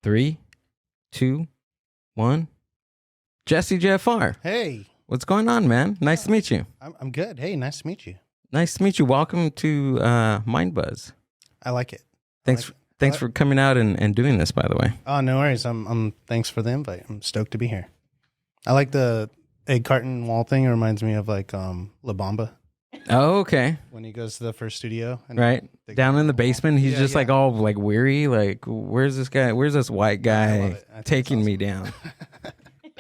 3, 2, 1. Jesse JFR. Hey. What's going on, man? Nice to meet you. I'm good. Hey, nice to meet you. Nice to meet you. Welcome to Mind Buzz. I like it. Thanks for coming out and doing this, by the way. Oh, no worries. Thanks for the invite. I'm stoked to be here. I like the egg carton wall thing. It reminds me of like La Bamba Oh, okay. when he goes to the first studio. And Right. Down in the basement, he's Yeah, just yeah. like all like weary. Like, where's this guy? Where's this white I guy love it. I think taking it's me down?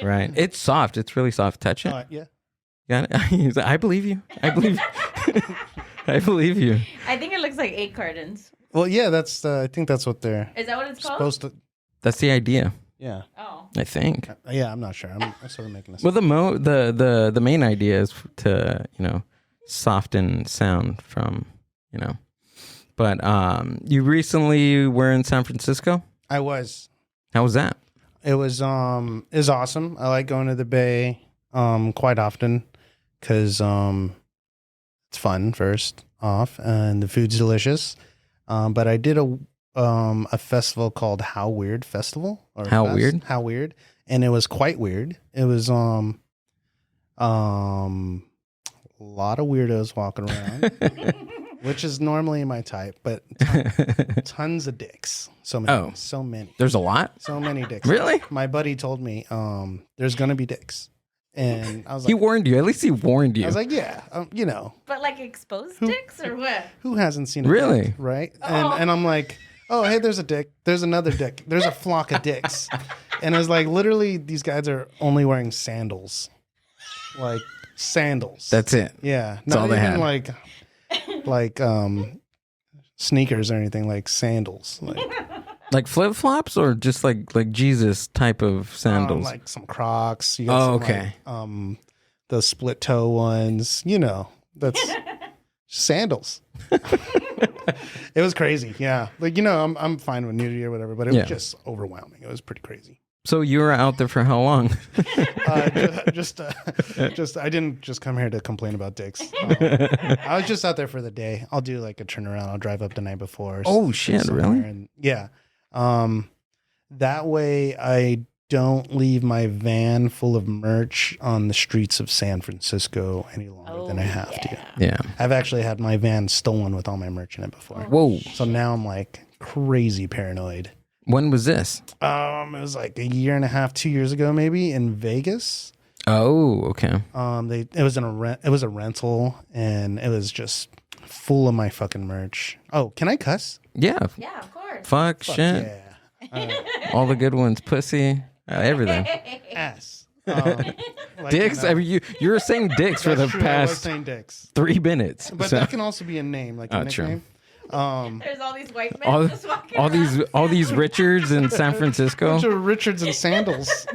Right. It's soft. It's really soft. Touch it. Yeah. Got it? He's like, I believe you. I believe I believe you. I think it looks like egg cartons. Well, yeah, that's, I think that's what they're Is that what it's called? supposed to. That's the idea, Yeah. Oh. I think. Yeah, I'm not sure. I'm sort of making this. Well, the main idea is to, soften sound from, But you recently were in San Francisco. I was. How was that? It was awesome. I like going to the Bay quite often because it's fun first off and the food's delicious. But I did a festival called How Weird Festival How Weird? How Weird, and it was quite weird. It was a lot of weirdos walking around. Which is normally my type, but tons of dicks. So many. Oh. So many. There's a lot? So many dicks. Really? My buddy told me there's going to be dicks. And I was He like, warned you. At least he warned you. I was like, yeah, But like exposed dicks or what? who hasn't seen a Really? dick, right? Oh. And I'm like, oh, hey, there's a dick. There's another dick. There's a flock of dicks. And it was like, literally, these guys are only wearing sandals. Like, sandals. That's it. Yeah. That's all they even had. like sneakers or anything, like sandals. Like flip flops or just like Jesus type of sandals? Like some Crocs. You got some, okay. Like, the split toe ones. That's sandals. It was crazy. Yeah. Like, I'm fine with nudity or whatever, but it was just overwhelming. It was pretty crazy. So you were out there for how long? Just I didn't just come here to complain about dicks. I was just out there for the day. I'll do like a turnaround. I'll drive up the night before. Oh shit! Really? And yeah. That way I don't leave my van full of merch on the streets of San Francisco any longer than I have to. Yeah. I've actually had my van stolen with all my merch in it before. Whoa. So now I'm like crazy paranoid. When was this? It was like a year and a half, 2 years ago, maybe in Vegas. Oh, okay. It was a rental, and it was just full of my fucking merch. Oh, can I cuss? Yeah. Yeah, of course. Fuck, Fuck shit. yeah. All the good ones. Pussy. Everything. Ass. Dicks. I mean, you were saying dicks for the That's true, I was past saying dicks, 3 minutes. but so- that can also be a name, like a true. nickname. There's all these white men just walking all around. these Richards in San Francisco. Bunch of Richards and sandals,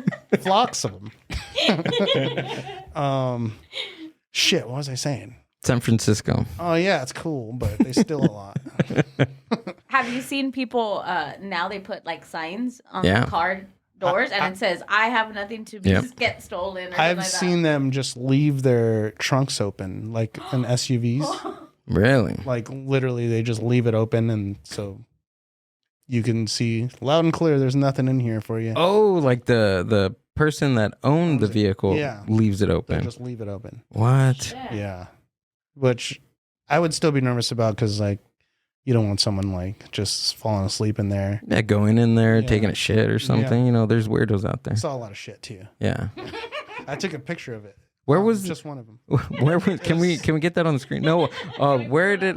flocks of them. Shit, what was I saying? San Francisco. Oh yeah, it's cool, but they steal a lot. Have you seen people now they put like signs on Yeah. the car doors and it says, I have nothing to get stolen or something I've like seen them just leave their trunks open, like in SUVs. Really? Like literally, they just leave it open, and so you can see loud and clear. There's nothing in here for you. Oh, like the person that owned the vehicle leaves it They open. just leave it open. What? that. Yeah, which I would still be nervous about because like you don't want someone like just falling asleep in there. Yeah, going in there, Yeah. taking a shit or something. There's weirdos out there. I saw a lot of shit too. Yeah. I took a picture of it. Where was just one of them? Where was? Can we get that on the screen? No. Where did?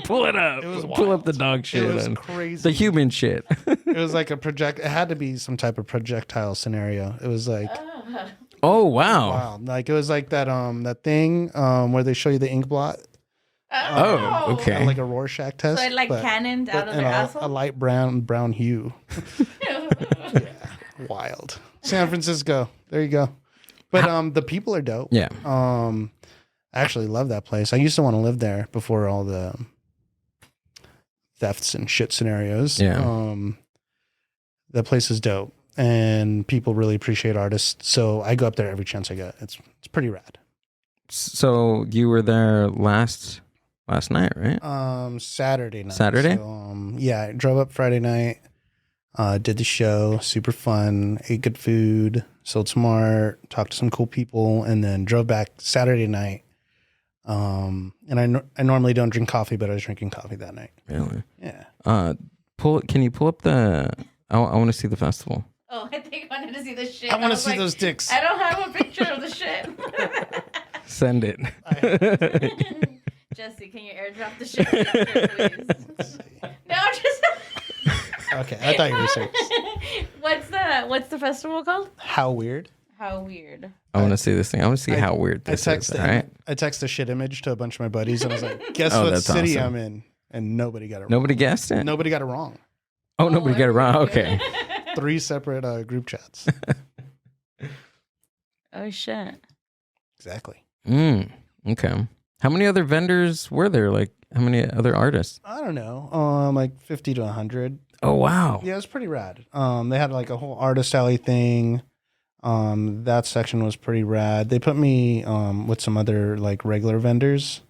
Pull it up. It was Pull up wild. the dog shit. It was and crazy. the human shit. It was like a project. It had to be some type of projectile scenario. It was like Oh wow. wow. Like it was like that thing where they show you the ink blot. Oh, okay. Like a Rorschach test. So it like cannoned out of in their a asshole? light brown hue. Yeah, wild. San Francisco. There you go. But the people are dope. Yeah. I actually love that place. I used to want to live there before all the thefts and shit scenarios. Yeah. That place is dope, and people really appreciate artists. So I go up there every chance I get. It's pretty rad. So you were there last night, right? Saturday night. Saturday? So, yeah, I drove up Friday night. Did the show, super fun, ate good food, sold smart, talked to some cool people, and then drove back Saturday night. And I normally don't drink coffee, but I was drinking coffee that night. Really? Yeah. Can you pull up the? I want to see the festival. Oh, I think I wanted to see the shit. I want to was see those dicks. I don't have a picture of the shit. Send it. Jesse, can you airdrop the shit picture, please? No, just. Okay, I thought you were serious. What's the festival called? How weird. How weird. I want to see this thing. I want to see how weird this is. All right. I texted a shit image to a bunch of my buddies, and I was like, "Guess Oh, what that's city awesome. I'm in?" And nobody got it wrong. Nobody guessed it. Nobody got it wrong. Oh, nobody got it wrong. Okay. 3 separate group chats. Oh shit. Exactly. Okay. How many other vendors were there? Like, how many other artists? I don't know. Like 50 to 100. Oh, wow. Yeah, it was pretty rad. They had like a whole artist alley thing. That section was pretty rad. They put me with some other like regular vendors,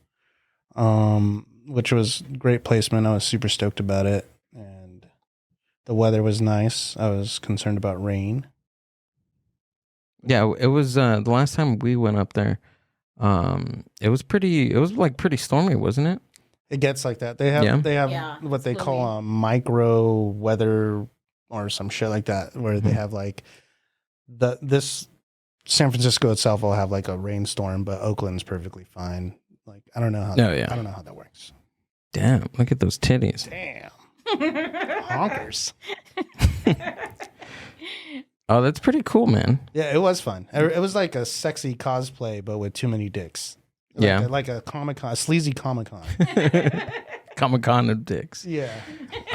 which was great placement. I was super stoked about it, and the weather was nice. I was concerned about rain. Yeah, it was the last time we went up there. It was like pretty stormy, wasn't it? It gets like that. They have what they call a micro weather or some shit like that, where they have like this San Francisco itself will have like a rainstorm, but Oakland's perfectly fine. Like I don't know how. I don't know how that works. Damn! Look at those titties. Damn. Honkers. Oh, that's pretty cool, man. Yeah, it was fun. It was like a sexy cosplay, but with too many dicks. Like a Comic-Con, sleazy Comic-Con. Comic-Con of dicks. Yeah.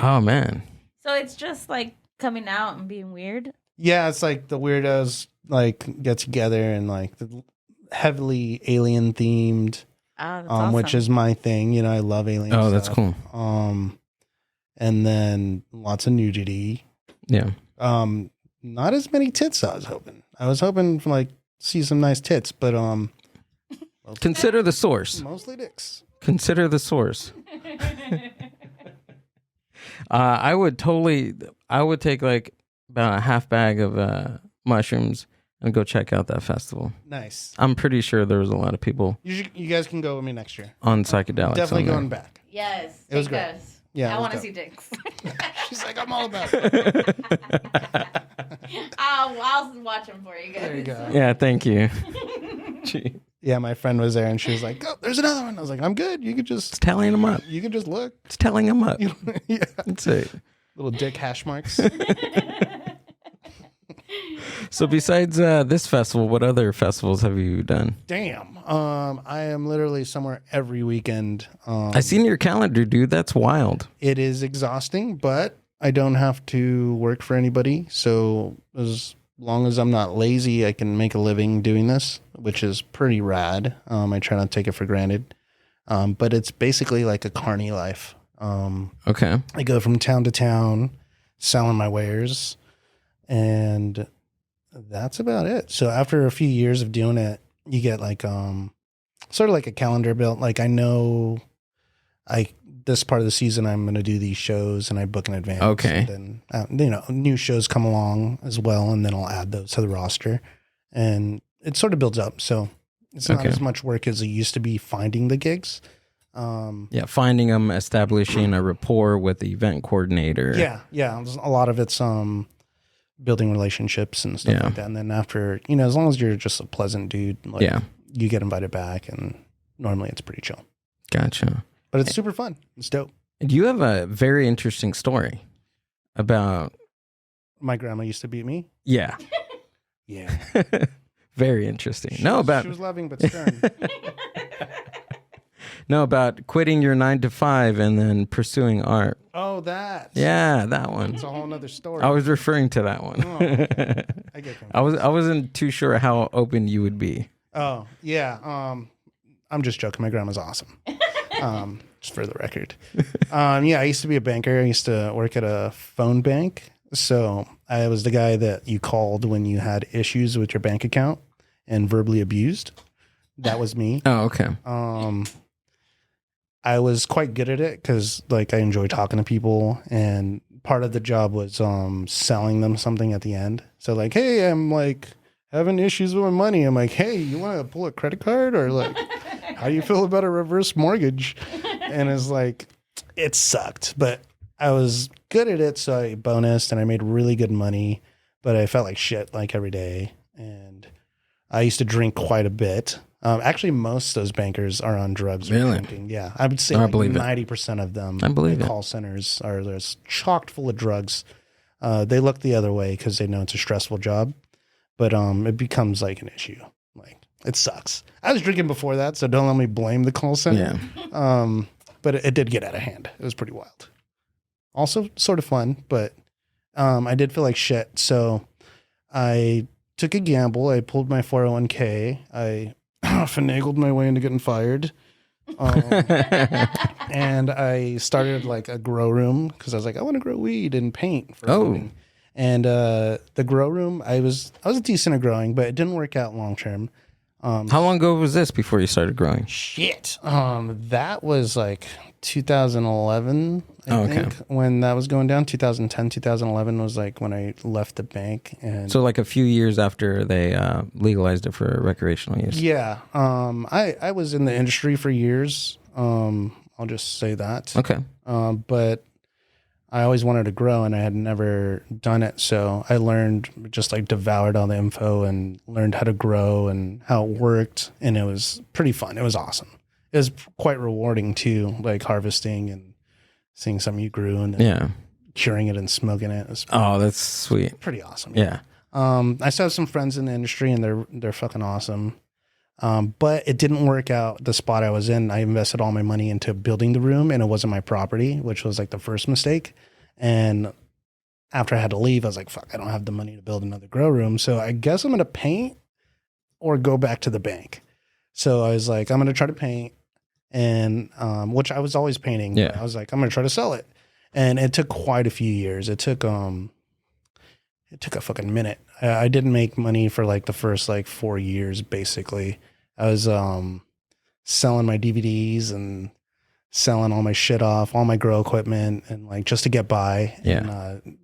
Oh, man. So it's just like coming out and being weird? Yeah, it's like the weirdos like get together and like the heavily alien themed, awesome. which is my thing. You know, I love alien Oh, stuff. that's cool. And then lots of nudity. Yeah. Not as many tits as I was hoping. I was hoping for like see some nice tits, but consider the source. Mostly dicks. Consider the source. I would take like about a half bag of mushrooms and go check out that festival. Nice. I'm pretty sure there was a lot of people You guys can go with me next year. on psychedelics. Definitely going back. Yes. It was take great. us. Yeah, I want to see dicks. She's like, I'm all about it. I'll watch them for you guys. There you go. Yeah, thank you. Gee. Yeah, my friend was there and she was like, oh, there's another one. I was like, I'm good. You could just It's telling them up. You can just look. It's telling them up. Yeah. That's it. Little dick hash marks. So besides this festival, what other festivals have you done? Damn. I am literally somewhere every weekend. I seen your calendar, dude. That's wild. It is exhausting, but I don't have to work for anybody. So as long as I'm not lazy, I can make a living doing this, which is pretty rad. I try not to take it for granted. But it's basically like a carny life. Okay. I go from town to town selling my wares, and that's about it. So after a few years of doing it, you get like sort of like a calendar built. Like I know this part of the season I'm going to do these shows, and I book in advance. Okay. And then new shows come along as well, and then I'll add those to the roster, and it sort of builds up. So it's not as much work as it used to be finding the gigs. Yeah, finding them, establishing a rapport with the event coordinator. Yeah. A lot of it's building relationships and stuff like that. And then after, as long as you're just a pleasant dude, you get invited back, and normally it's pretty chill. Gotcha. But it's super fun. It's dope. You have a very interesting story about my grandma used to beat me. Yeah. Yeah. Very interesting. She was loving but stern. No, about quitting your 9 to 5 and then pursuing art. Oh, that. Yeah, that one. It's a whole nother story. I was referring to that one. Oh, I get confused. I wasn't too sure how open you would be. Oh, yeah. I'm just joking. My grandma's awesome. Just for the record. I used to be a banker. I used to work at a phone bank. So I was the guy that you called when you had issues with your bank account and verbally abused. That was me. Oh, okay. I was quite good at it because like I enjoy talking to people, and part of the job was selling them something at the end. So like, hey, I'm like having issues with my money. I'm like, hey, you want to pull a credit card, or like, how do you feel about a reverse mortgage? And it's like, it sucked, but I was good at it, so I bonused and I made really good money. But I felt like shit like every day, and I used to drink quite a bit. Actually, most of those bankers are on drugs or Really? drinking. Yeah, I would say I like believe it. 90% of them. I believe it. Call centers are just chocked full of drugs. They look the other way because they know it's a stressful job, but it becomes like an issue. Like it sucks. I was drinking before that, so don't let me blame the call center. Yeah. But it did get out of hand. It was pretty wild. Also, sort of fun, but I did feel like shit. So I took a gamble. I pulled my 401k. I finagled my way into getting fired. And I started like a grow room because I was like, I want to grow weed and paint for a living. And the grow room, I was decent at growing, but it didn't work out long term. How long ago was this before you started growing? Shit. That was like 2011, I Okay. think, when that was going down. 2010, 2011 was like when I left the bank. And So like a few years after they legalized it for recreational use. yeah, I was in the industry for years. I'll just say that. Okay. But I always wanted to grow and I had never done it. So I learned, just like devoured all the info and learned how to grow and how it worked. And it was pretty fun. It was awesome. It was quite rewarding too, like harvesting and seeing something you grew and then curing it and smoking it. It was that's sweet. pretty awesome. Yeah. I still have some friends in the industry and they're fucking awesome. But it didn't work out the spot I was in. I invested all my money into building the room and it wasn't my property, which was like the first mistake. And after I had to leave, I was like, fuck, I don't have the money to build another grow room. So I guess I'm going to paint or go back to the bank. So I was like, I'm going to try to paint, and which I was always painting. Yeah. I was like, I'm going to try to sell it. And it took quite a few years. It took a fucking minute. I didn't make money for like the first like 4 years, basically. I was selling my DVDs and selling all my shit off, all my grow equipment, and like just to get by. Yeah. And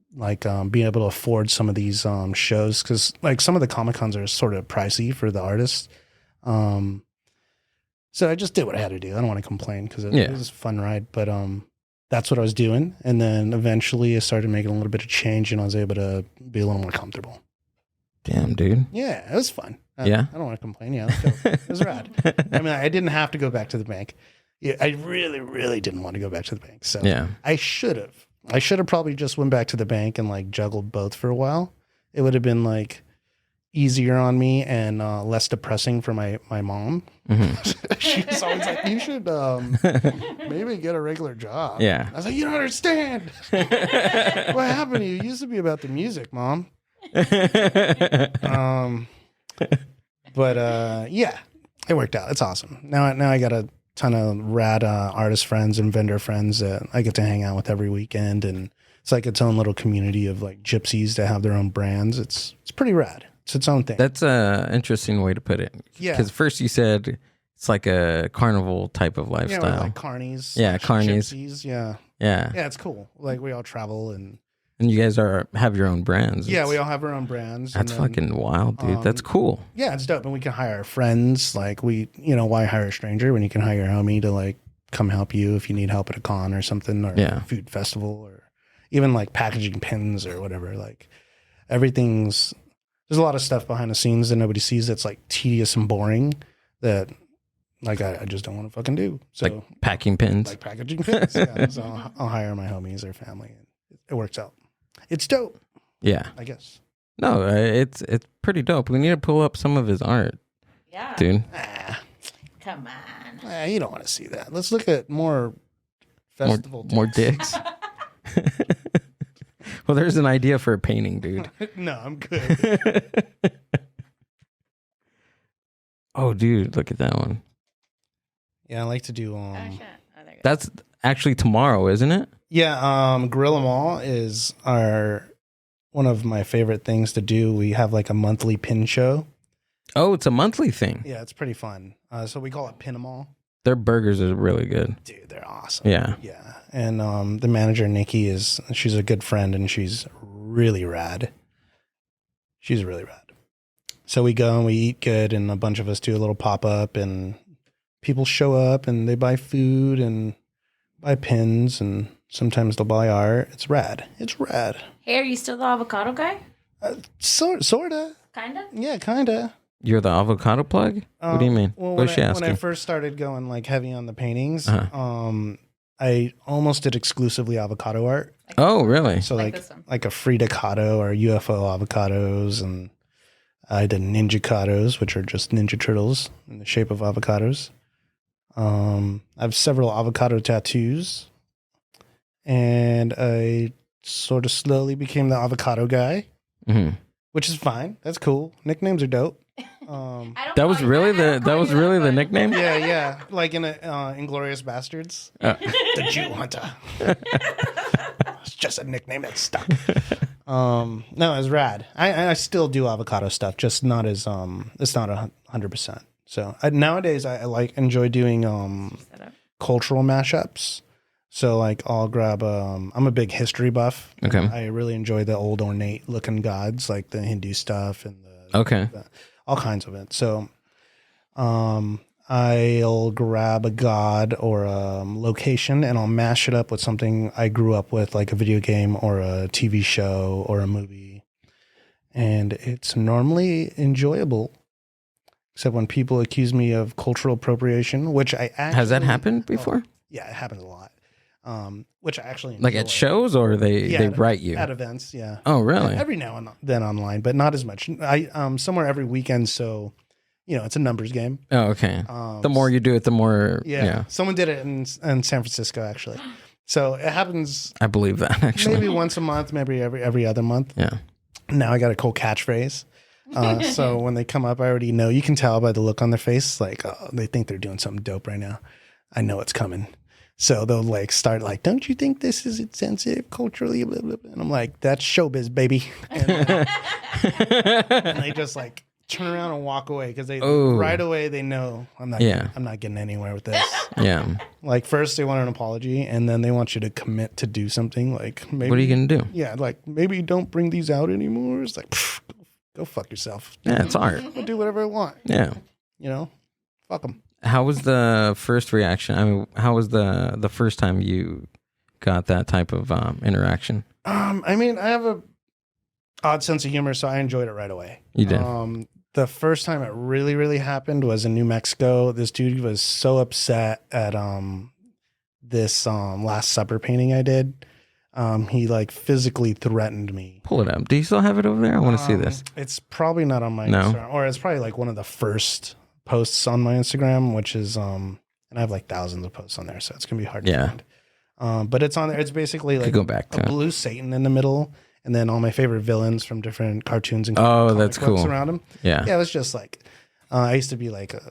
being able to afford some of these shows, because like some of the Comic Cons are sort of pricey for the artists. So I just did what I had to do. I don't want to complain because it was a fun ride, but that's what I was doing. And then eventually I started making a little bit of change and I was able to be a little more comfortable. Damn, dude. Yeah, it was fun. I don't want to complain. Yeah, it was rad. I mean, I didn't have to go back to the bank. Yeah, I really, really didn't want to go back to the bank. So I should have. I should have probably just went back to the bank and like juggled both for a while. It would have been like easier on me and less depressing for my mom. Mm-hmm. She was always like, you should maybe get a regular job. Yeah. I was like, you don't understand. What happened to you? It used to be about the music, Mom. But yeah, it worked out. It's awesome. Now I got a ton of rad artist friends and vendor friends that I get to hang out with every weekend, and it's like its own little community of like gypsies that have their own brands. It's pretty rad. It's its own thing. That's an interesting way to put it. Yeah. Because first you said it's like a carnival type of Yeah, lifestyle. with like carnies. Yeah, carnies. Gypsies, yeah. Yeah. Yeah, it's cool. Like we all travel and And you guys have your own brands. yeah, we all have our own brands. That's and then, fucking wild, dude. That's cool. yeah, it's dope. And we can hire our friends. Like why hire a stranger when you can hire your homie to like come help you if you need help at a con or something, or a food festival, or even like packaging pins or whatever. Like there's a lot of stuff behind the scenes that nobody sees that's like tedious and boring that like I just don't want to fucking do. So Like packing pins. like packaging pins. Yeah. So I'll hire my homies or family and it works out. It's dope, Yeah. I guess. No, it's pretty dope. We need to pull up some of his art, Yeah. dude. Come on. You don't want to see that. Let's look at more festival More dicks. Well, there's an idea for a painting, dude. No, I'm good. Oh, dude, look at that one. Yeah, I like to do Oh, shit. Oh, there you go. That's actually tomorrow, isn't it? yeah, Gorilla Mall is one of my favorite things to do. We have like a monthly pin show. Oh, it's a monthly thing. Yeah, it's pretty fun. So we call it Pin-a-Mall. Their burgers are really good. Dude, they're awesome. Yeah. Yeah. And the manager, Nikki, she's a good friend and she's really rad. She's really rad. So we go and we eat good and a bunch of us do a little pop-up and people show up and they buy food and buy pins and sometimes they'll buy art. It's rad. It's rad. Hey, are you still the avocado guy? Sorta. Kinda? Yeah, kinda. You're the avocado plug? What do you mean? Well, What's she when asking? I first started going like heavy on the paintings, Uh-huh. I almost did exclusively avocado art. Oh, really? So Like this one. like a Frida Kato or UFO avocados, and I did Ninja Katos, which are just Ninja Turtles in the shape of avocados. I have several avocado tattoos, and I sort of slowly became the avocado guy, Mm-hmm. which is fine. That's cool. Nicknames are dope. I don't That was call you really I don't that call was you really the but- nickname? Yeah. Like in Inglorious Bastards, the Jew Hunter. It's just a nickname that stuck. No, it's rad. I still do avocado stuff, just not as it's not 100%. So nowadays I enjoy doing cultural mashups. So like I'll grab I'm a big history buff. Okay. I really enjoy the old ornate looking gods like the Hindu stuff and all kinds of it. So I'll grab a god or a location and I'll mash it up with something I grew up with, like a video game or a TV show or a movie. And it's normally enjoyable, except when people accuse me of cultural appropriation, which I actually... Has that happened before? Yeah, it happens a lot. Which I actually enjoy. Like at shows or they write you? At events, yeah. Oh, really? Every now and then online, but not as much. I somewhere every weekend, so it's a numbers game. Oh, okay. The more you do it, the more. Yeah. Someone did it in San Francisco actually, so it happens. I believe that actually. Maybe once a month, maybe every other month. Yeah. Now I got a cool catchphrase. So when they come up, I already know. You can tell by the look on their face, like they think they're doing something dope right now. I know it's coming. So they'll like start like, don't you think this is insensitive culturally? Blah, blah, blah. And I'm like, that's showbiz, baby. And they just like turn around and walk away because right away they know I'm not getting anywhere with this. Yeah. Like first they want an apology and then they want you to commit to do something. Like maybe What are you gonna do? Yeah, like maybe don't bring these out anymore. It's like go fuck yourself. Yeah, it's art. I'll do whatever I want. Yeah. Fuck them. How was the first reaction? I mean, how was the first time you got that type of interaction? I mean, I have a odd sense of humor, so I enjoyed it right away. You did. The first time it really, really happened was in New Mexico. This dude was so upset at this Last Supper painting I did. He like physically threatened me. Pull it up. Do you still have it over there? I want to see this. It's probably not on my Instagram, or it's probably like one of the first posts on my Instagram, which is and I have like thousands of posts on there, so it's gonna be hard to find. But it's on there. It's basically like go back to a blue Satan in the middle, and then all my favorite villains from different cartoons and that's books cool around him. Yeah. It was just like I used to be like a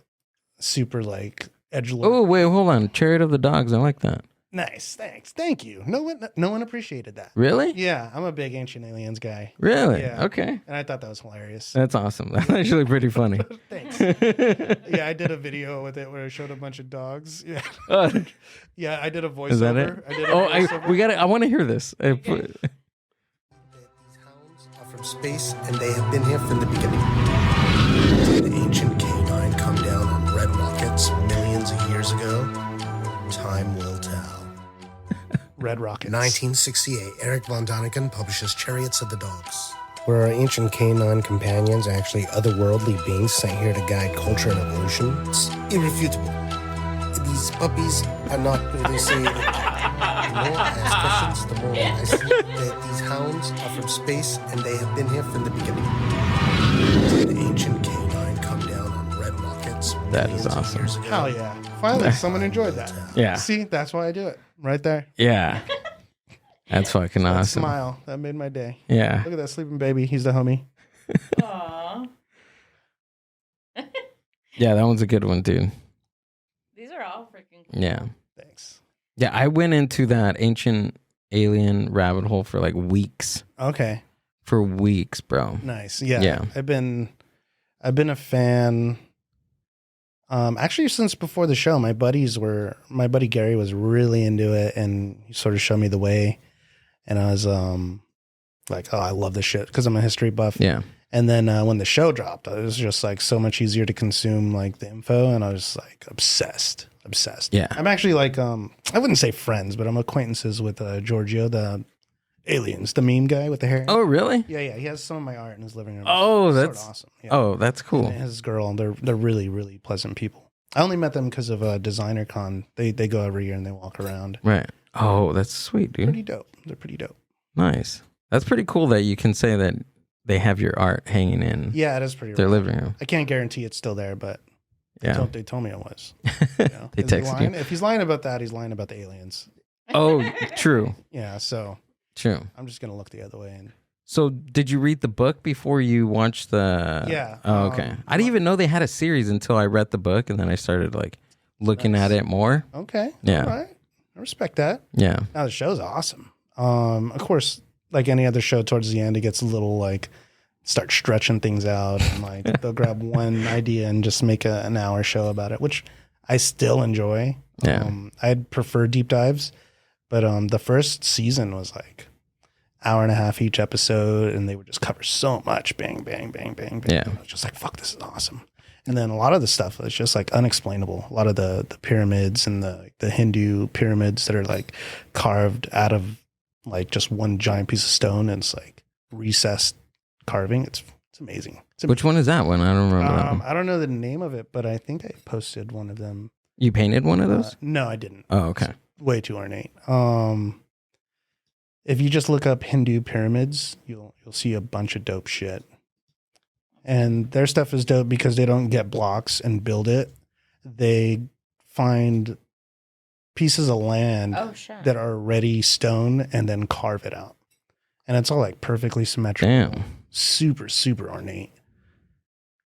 super like edgelord. Oh wait, hold on. Chariot of the Dogs. I like that. Nice, thanks, thank you. No one appreciated that. Really? Yeah, I'm a big Ancient Aliens guy. Really? Yeah. Okay. And I thought that was hilarious. That's awesome. That's actually pretty funny. Thanks. Yeah, I did a video with it where I showed a bunch of dogs. Yeah. Yeah, I did a voiceover. Is that it? I did a voiceover. I want to hear this. These hounds are from space, and they have been here from the beginning. Did ancient canine come down on red rockets millions of years ago? Time will tell. Red Rockets. 1968, Eric von Daniken publishes Chariots of the Dogs, where our ancient canine companions are actually otherworldly beings sent here to guide culture and evolution. It's irrefutable. These puppies are not who they say. The more I ask questions, the more I see that these hounds are from space and they have been here from the beginning. Did ancient canine come down on red rockets? That is awesome. Hell yeah. Finally, someone enjoyed that. Yeah. See, that's why I do it. Right there. Yeah. That's fucking That awesome. smile. That made my day. Yeah. Look at that sleeping baby. He's the homie. Aww. Yeah, that one's a good one, dude. These are all freaking cool. Yeah. Thanks. Yeah, I went into that ancient alien rabbit hole for like weeks. Okay. For weeks, bro. Nice. Yeah. Yeah. I've been a fan Actually, since before the show, my buddy Gary was really into it, and he sort of showed me the way. And I was like, oh, I love this shit because I'm a history buff. Yeah. And then when the show dropped, it was just like so much easier to consume like the info, and I was like obsessed. Yeah. I'm actually like I wouldn't say friends, but I'm acquaintances with Giorgio, the aliens, the meme guy with the hair. Oh, really? Yeah. He has some of my art in his living room. Oh, It's that's sorta awesome. Yeah. Oh, that's cool. And his girl, they're really, really pleasant people. I only met them because of Designer Con. They go every year and they walk around. Right. Oh, that's sweet, dude. Pretty dope. They're pretty dope. Nice. That's pretty cool that you can say that they have your art hanging in Yeah, it is pretty. their rad. living room. I can't guarantee it's still there, but Yeah. they told me it was. You know? They Is he texted lying? you. If he's lying about that, he's lying about the aliens. Oh, true. Yeah, so True. I'm just gonna look the other way. And So, did you read the book before you watched the? Yeah, Oh, okay. I didn't even know they had a series until I read the book, and then I started like looking at it more. okay, Yeah. all right, I respect that. Yeah. Now the show's awesome. Of course, like any other show, towards the end, it gets a little like start stretching things out, and like they'll grab one idea and just make an hour show about it, which I still enjoy. Yeah. I'd prefer deep dives, but the first season was like hour and a half each episode, and they would just cover so much. Bang, bang, bang, bang, bang. Yeah. I was just like, fuck, this is awesome. And then a lot of the stuff is just like unexplainable. A lot of the pyramids and the Hindu pyramids that are like carved out of like just one giant piece of stone, and it's like recessed carving. It's amazing. Which one is that one? I don't remember that one. I don't know the name of it, but I think I posted one of them. You painted one of those? No, I didn't. Oh, okay. Way too ornate. If you just look up Hindu pyramids, you'll see a bunch of dope shit. And their stuff is dope because they don't get blocks and build it. They find pieces of land Oh shit. that are already stone and then carve it out. And it's all like perfectly symmetrical. Damn. Super, super ornate.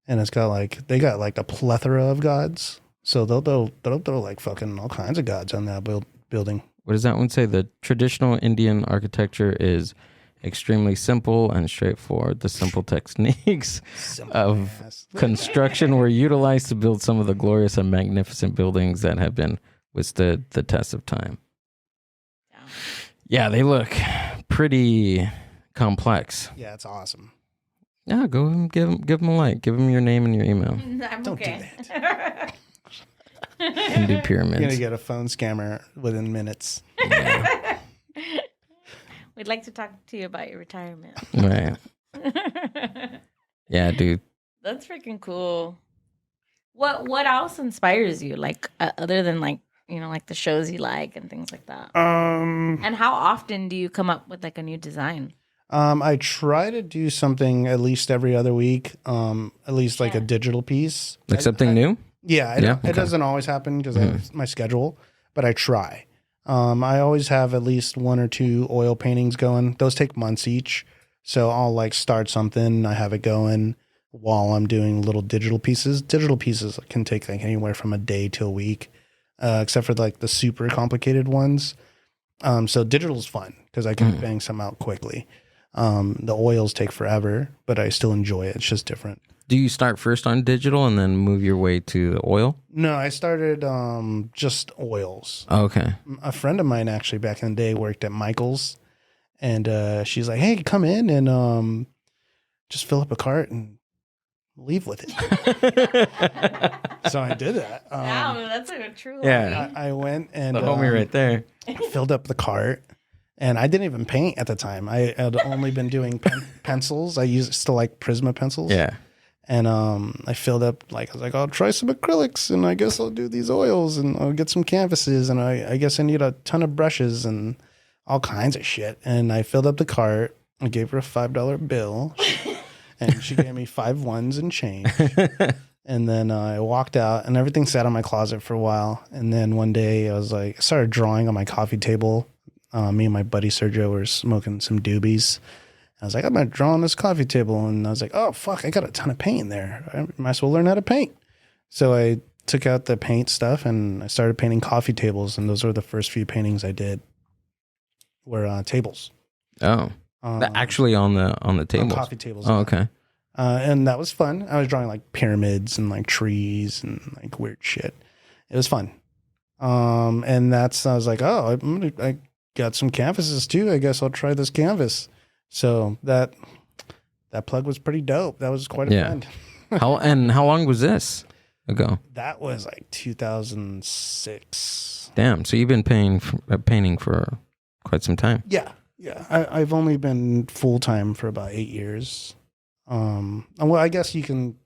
And it's got like, they got like a plethora of gods. So they'll throw like fucking all kinds of gods on that building. What does that one say? The traditional Indian architecture is extremely simple and straightforward. The simple techniques of construction were utilized to build some of the glorious and magnificent buildings that have been withstood the test of time. Yeah, they look pretty complex. Yeah, it's awesome. Yeah, go give them a like. Give them your name and your email. I'm Don't okay. do that. Hindu You're pyramids. gonna get a phone scammer within minutes. We'd like to talk to you about your retirement. Right. Yeah, dude. That's freaking cool. What else inspires you? Like other than like, you know, like the shows you like and things like that. And how often do you come up with like a new design? I try to do something at least every other week. At least like a Yeah. digital piece. Like something new? Yeah, Yeah? it Okay. doesn't always happen because I have my schedule, but I try. I always have at least one or two oil paintings going. Those take months each. So I'll like start something, I have it going while I'm doing little digital pieces. Digital pieces can take like anywhere from a day to a week, except for like the super complicated ones. So digital is fun because I can bang some out quickly. The oils take forever, but I still enjoy it. It's just different. Do you start first on digital and then move your way to the oil? No, I started just oils. Oh, okay. A friend of mine actually back in the day worked at Michael's, and she's like, "Hey, come in and just fill up a cart and leave with it." So I did that. Wow, that's a true. Yeah. I went and The homie right there. filled up the cart, and I didn't even paint at the time. I had only been doing pencils. I used to like Prisma pencils. Yeah. And I filled up, like, I was like, I'll try some acrylics, and I guess I'll do these oils, and I'll get some canvases, and I guess I need a ton of brushes and all kinds of shit. And I filled up the cart. I gave her a $5 bill, and she gave me 5 ones and change. And then I walked out, and everything sat in my closet for a while. And then one day I was like, I started drawing on my coffee table. Me and my buddy Sergio were smoking some doobies. I was like, I'm going to draw on this coffee table. And I was like, oh, fuck, I got a ton of paint in there. I might as well learn how to paint. So I took out the paint stuff and I started painting coffee tables. And those were the first few paintings I did were tables. Oh. Actually on the On table. coffee tables. Oh, okay. And that was fun. I was drawing like pyramids and like trees and like weird shit. It was fun. And I was like, oh, I got some canvases too. I guess I'll try this canvas. So that plug was pretty dope. That was quite a fun. How long was this ago? That was like 2006. Damn. So you've been painting for quite some time. Yeah. I've only been full time for about 8 years. Well, I guess you can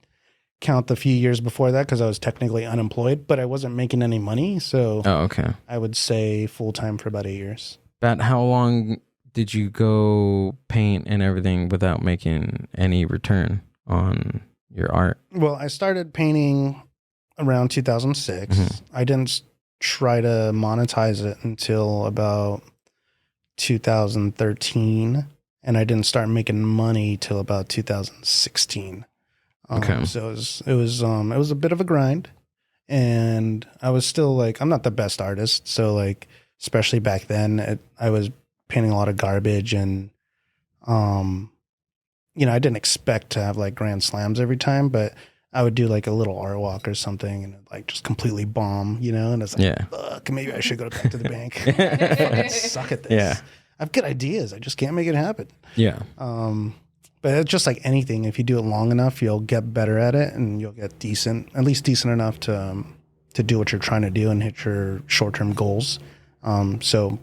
count the few years before that because I was technically unemployed, but I wasn't making any money. So okay. I would say full time for about 8 years. About how long did you go paint and everything without making any return on your art? Well, I started painting around 2006. I didn't try to monetize it until about 2013, and I didn't start making money till about 2016. Okay. So it was a bit of a grind, and I was still like, I'm not the best artist. So like, especially back then, I was painting a lot of garbage, and I didn't expect to have like grand slams every time, but I would do like a little art walk or something and like just completely bomb, and it's like, fuck, maybe I should go back to the bank. I fucking suck at this. Yeah. I have good ideas. I just can't make it happen. Yeah. But it's just like anything. If you do it long enough, you'll get better at it, and you'll get at least decent enough to do what you're trying to do and hit your short-term goals. So,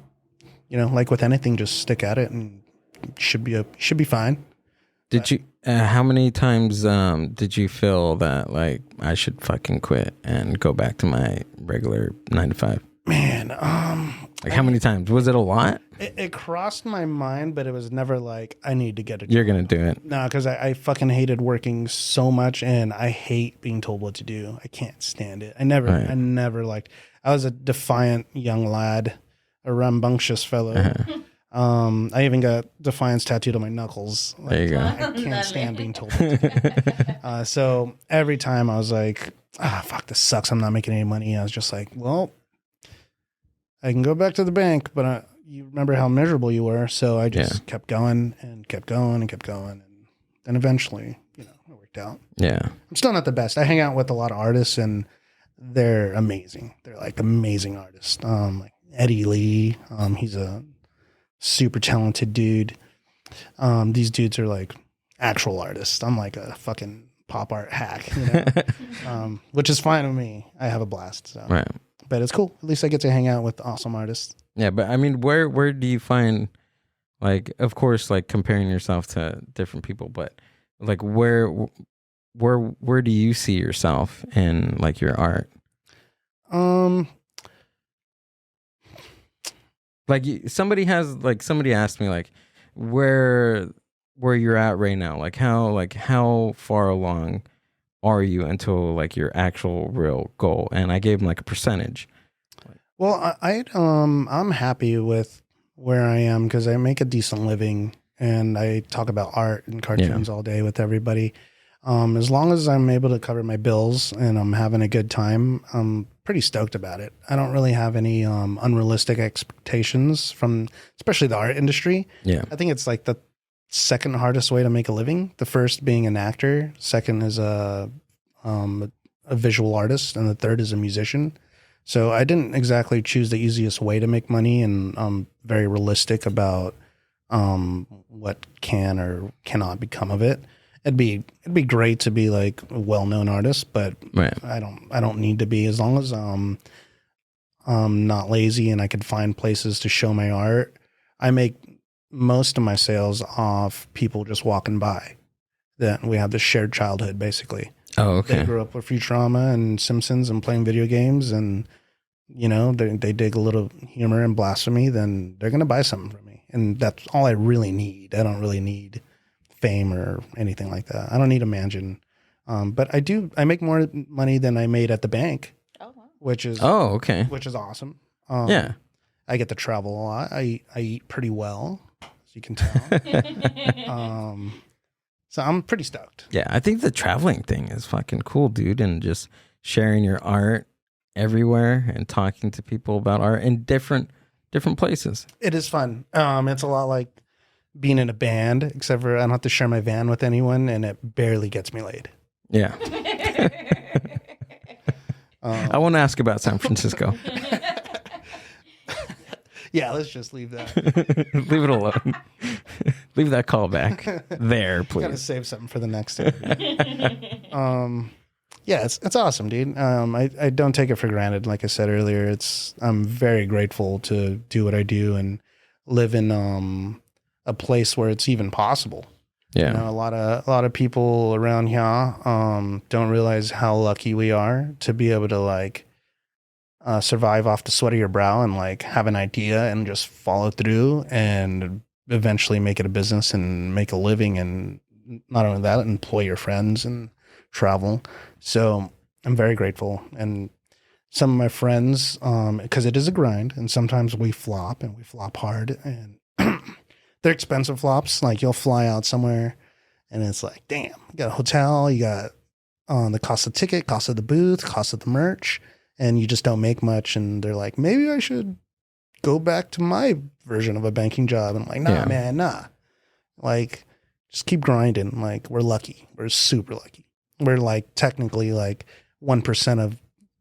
like with anything, just stick at it and should be fine. Did you? How many times did you feel that like I should fucking quit and go back to my regular 9 to 5? Man, like how many times? Was it a lot? It crossed my mind, but it was never like I need to get a job. You're gonna do it. No, because I fucking hated working so much, and I hate being told what to do. I can't stand it. I never liked. I was a defiant young lad, a rambunctious fellow. I even got defiance tattooed on my knuckles. Like, there you go. I can't stand being told what to do. So every time I was like, fuck, this sucks. I'm not making any money. I was just like, well, I can go back to the bank, but you remember how miserable you were. So I just kept going and kept going and kept going. And then eventually, it worked out. Yeah. I'm still not the best. I hang out with a lot of artists, and they're amazing. They're like amazing artists. Like Eddie Lee, he's a super talented dude. These dudes are like actual artists. I'm like a fucking pop art hack, which is fine with me. I have a blast. So. Right. But it's cool. At least I get to hang out with awesome artists. Yeah, but I mean, where do you find, like, of course, like comparing yourself to different people, but like where do you see yourself in like your art? Like somebody asked me like where you're at right now, like how far along are you until like your actual real goal? And I gave them like a percentage. Well, I'm happy with where I am because I make a decent living and I talk about art and cartoons all day with everybody. As long as I'm able to cover my bills and I'm having a good time, I'm pretty stoked about it. I don't really have any unrealistic expectations from especially the art industry. Yeah. I think it's like the second hardest way to make a living. The first being an actor, second is a visual artist, and the third is a musician. So I didn't exactly choose the easiest way to make money, and I'm very realistic about what can or cannot become of it. It'd be great to be like a well-known artist, but I don't need to be, as long as I'm not lazy and I can find places to show my art. I make most of my sales off people just walking by. That we have this shared childhood, basically. Oh, okay. They grew up with Futurama and Simpsons and playing video games, and they dig a little humor and blasphemy. Then they're gonna buy something from me, and that's all I really need. I don't really need fame or anything like that. I don't need a mansion, but I make more money than I made at the bank. Oh, wow. Which is okay, which is awesome. Yeah, I get to travel a lot. I eat pretty well, as you can tell. So I'm pretty stoked. Yeah, I think the traveling thing is fucking cool, dude, and just sharing your art everywhere and talking to people about art in different places. It is fun. It's a lot like being in a band, except for I don't have to share my van with anyone, and it barely gets me laid. Yeah. I want to ask about San Francisco. Yeah, let's just leave that. Leave it alone. Leave that call back there, please. Gotta save something for the next interview. Yeah, it's awesome, dude. I don't take it for granted. Like I said earlier, I'm very grateful to do what I do and live in a place where it's even possible. Yeah, you know, a lot of people around here don't realize how lucky we are to be able to like survive off the sweat of your brow and like have an idea and just follow through and eventually make it a business and make a living, and not only that, employ your friends and travel. So I'm very grateful. And some of my friends, because it is a grind, and sometimes we flop and we flop hard, and they're expensive flops. Like you'll fly out somewhere and it's like, damn, you got a hotel, you got the cost of the ticket, cost of the booth, cost of the merch, and you just don't make much. And they're like, maybe I should go back to my version of a banking job. And I'm like, nah, man, nah. Like, just keep grinding. Like, we're lucky. We're super lucky. We're like technically like 1% of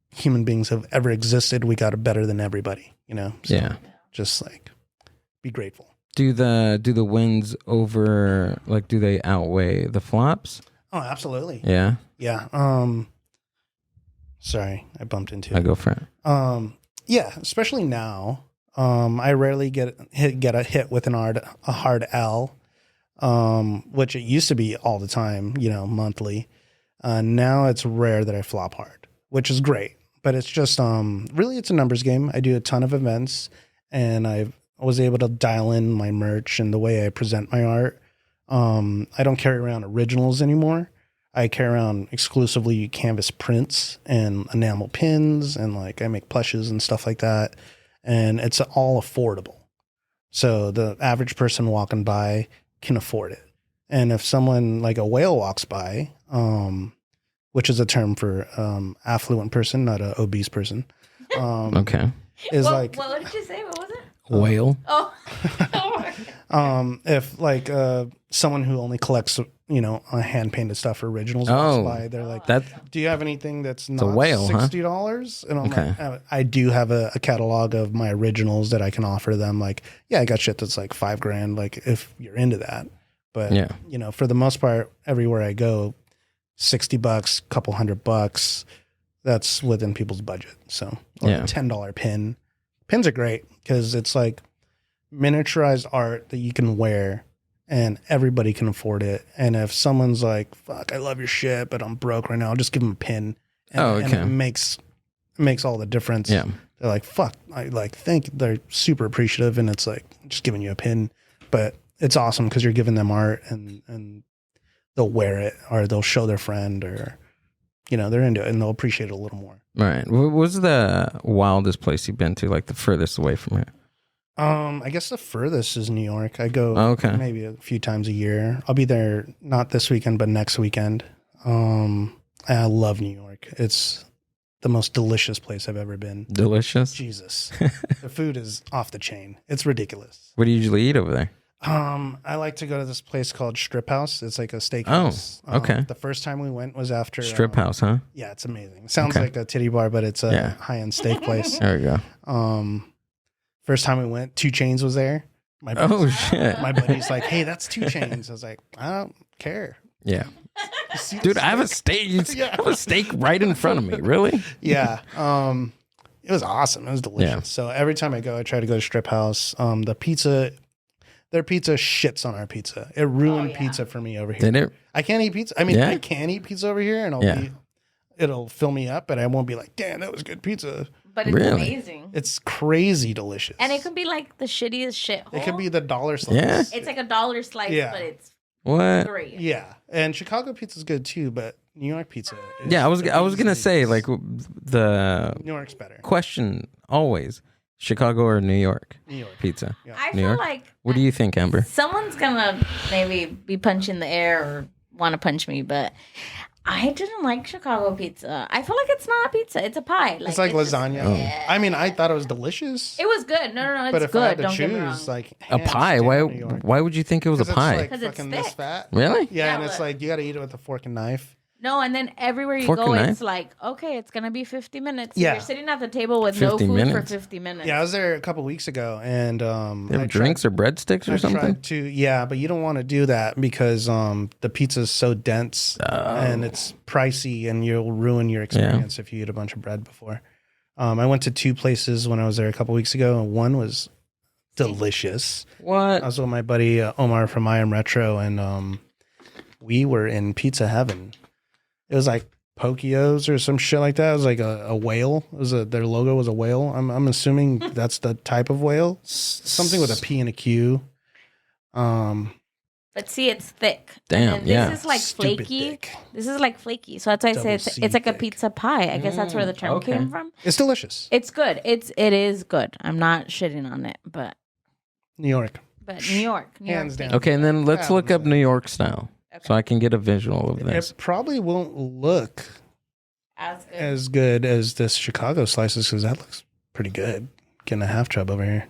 human beings have ever existed. We got it better than everybody, you know? So yeah. Just like be grateful. Do the wins over, like, do they outweigh the flops? Oh, absolutely. Yeah. Yeah. Sorry, I bumped into it. I go for it. Yeah, especially now. I rarely get a hit with a hard L, which it used to be all the time, you know, monthly. Now it's rare that I flop hard, which is great. But it's just really it's a numbers game. I do a ton of events, and I was able to dial in my merch and the way I present my art. I don't carry around originals anymore. I carry around exclusively canvas prints and enamel pins, and like I make plushes and stuff like that. And it's all affordable. So the average person walking by can afford it. And if someone like a whale walks by, which is a term for affluent person, not an obese person. Okay. Is what did you say? What was it? Whale. Oh. If like someone who only collects, you know, hand painted stuff for originals walks by, they're like, do you have anything that's not a whale, $60? And I'm like, I do have a catalog of my originals that I can offer them. Like, yeah, I got shit that's like $5,000. Like if you're into that, but you know, for the most part, everywhere I go, $60, couple $100, that's within people's budget. So $10 pin. Pins are great because it's like miniaturized art that you can wear and everybody can afford it. And if someone's like, fuck, I love your shit, but I'm broke right now, I'll just give them a pin. And, and it makes all the difference. Yeah. They're like, fuck, I like they're super appreciative, and it's like just giving you a pin. But it's awesome because you're giving them art, and they'll wear it or they'll show their friend, or you know, they're into it and they'll appreciate it a little more. Right. What was the wildest place you've been to, like the furthest away from here? I guess the furthest is New York. I go maybe a few times a year. I'll be there not this weekend, but next weekend. I love New York. It's the most delicious place I've ever been. Delicious? Jesus. The food is off the chain. It's ridiculous. What do you usually eat over there? I like to go to this place called Strip House. It's like a steakhouse. Oh, okay. The first time we went was after Strip House, huh? Yeah, it's amazing. It sounds like a titty bar, but it's a high-end steak place. There we go. First time we went, 2 Chainz was there. Shit! My buddy's like, "Hey, that's 2 Chainz." I was like, "I don't care." Yeah, dude, I have a steak. I have a steak right in front of me. Really? Yeah. It was awesome. It was delicious. Yeah. So every time I go, I try to go to Strip House. The pizza. Their pizza shits on our pizza. It ruined pizza for me over here. Did it? I can't eat pizza. I mean, I can eat pizza over here, and it'll fill me up, but I won't be like, damn, that was good pizza. But it's amazing. It's crazy delicious. And it could be like the shittiest shithole. It could be the dollar slice. Yeah. It's like a dollar slice, but it's what? great. Yeah. And Chicago pizza's good too, but New York pizza is I was gonna say, like, the New York's better. Question always: Chicago or New York? New York pizza. Yeah. I New feel York? like what do you think, Amber? Someone's gonna maybe be punching the air or want to punch me, but I didn't like Chicago pizza. I feel like it's not pizza. It's a pie. It's like lasagna. Just, I mean, I thought it was delicious. It was good. No, it's But if good. I had to Don't get me choose, wrong. like A pie? Why would you think it was a pie? It's like 'Cause it's fucking thick. this fat. Really? Yeah, and Yeah, it's look. like you got to eat it with a fork and knife. No, and then everywhere you Fork go, and it's like, okay, it's going to be 50 minutes. So Yeah. You're sitting at the table with no 50 food minutes. for 50 minutes. Yeah, I was there a couple weeks ago, and They I have drinks or breadsticks or I something? tried to, yeah, but you don't want to do that because the pizza is so dense and it's pricey, and you'll ruin your experience if you eat a bunch of bread before. I went to 2 places when I was there a couple weeks ago, and one was delicious. What? I was with my buddy Omar from I Am Retro, and we were in pizza heaven. It was like Pokios or some shit like that. It was like a whale. It was their logo was a whale. I'm assuming that's the type of whale. Something with a P and a Q. But see, it's thick. Damn, And yeah. This is like Stupid flaky. thick. This is like flaky. So that's why I say Double it's C like a thick. pizza pie. I guess that's where the term okay. came from. It's delicious. It's good. It is good. I'm not shitting on it, but New York. New York, Hands down. Okay, and then let's look up Yeah. New York style so I can get a visual of this. It probably won't look as good. as good as this Chicago slices because that looks pretty good. Getting a half chub over here.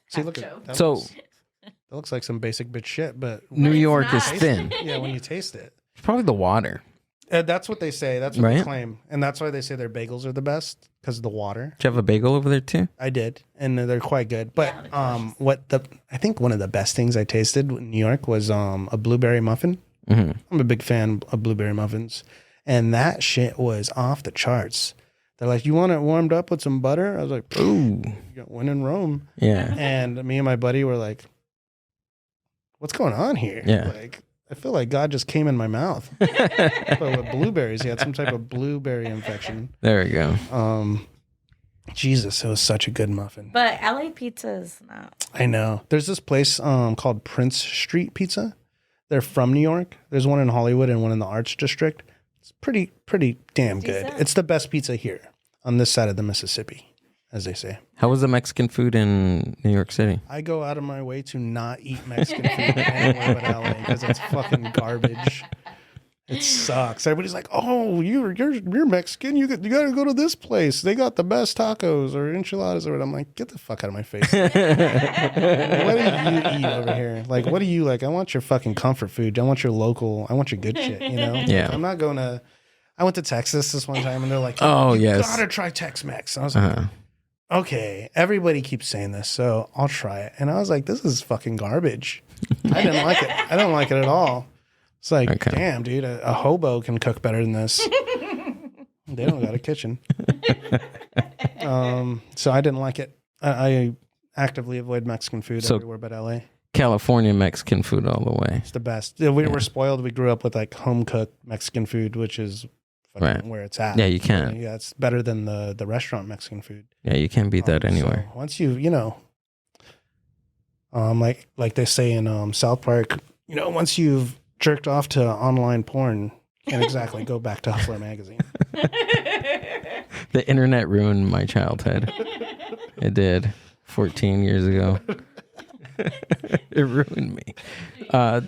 See, look chub. at that. So- That looks like some basic bitch shit, but New it's York is not. thin. yeah, when you taste it. It's probably the water. That's what they say. That's what they Right. claim. And that's why they say their bagels are the best because of the water. Do you have a bagel over there too? I did, and they're quite good. But I think one of the best things I tasted in New York was a blueberry muffin. Mm-hmm. I'm a big fan of blueberry muffins, and that shit was off the charts. They're like, "You want it warmed up with some butter?" I was like, Ooh, "You got one in Rome." yeah. And me and my buddy were like, "What's going on here?" Yeah. Like, I feel like God just came in my mouth. But with blueberries, he had some type of blueberry infection. There we go. Jesus, it was such a good muffin. But LA pizza is not. I know. There's this place called Prince Street Pizza. They're from New York. There's one in Hollywood and one in the Arts District. It's pretty damn good. Decent. It's the best pizza here on this side of the Mississippi, as they say. How was the Mexican food in New York City? I go out of my way to not eat Mexican food anywhere but LA because it's fucking garbage. It sucks. Everybody's like, "Oh, you're Mexican. You got to go to this place. They got the best tacos or enchiladas." Or I'm like, "Get the fuck out of my face." What do you eat over here? Like, what do you like? I want your fucking comfort food. I want your local. I want your good shit. You know? Yeah. I'm not going to. I went to Texas this one time and they're like, Oh, you yes. gotta try Tex-Mex." And I was like, okay, everybody keeps saying this, so I'll try it. And I was like, this is fucking garbage. I didn't like it. I don't like it at all. It's like, Okay. damn, dude, a hobo can cook better than this. They don't got a kitchen. So I didn't like it. I actively avoid Mexican food So- everywhere but LA. California Mexican food all the way. It's the best. We were spoiled. We grew up with like home cooked Mexican food, which is fucking Right. where it's at. Yeah, you can't. Yeah, it's better than the restaurant Mexican food. Yeah, you can't beat that anywhere. So once you know, like they say in South Park, once you've jerked off to online porn, you can't exactly go back to Hustler magazine. The internet ruined my childhood. It did 14 years ago. It ruined me.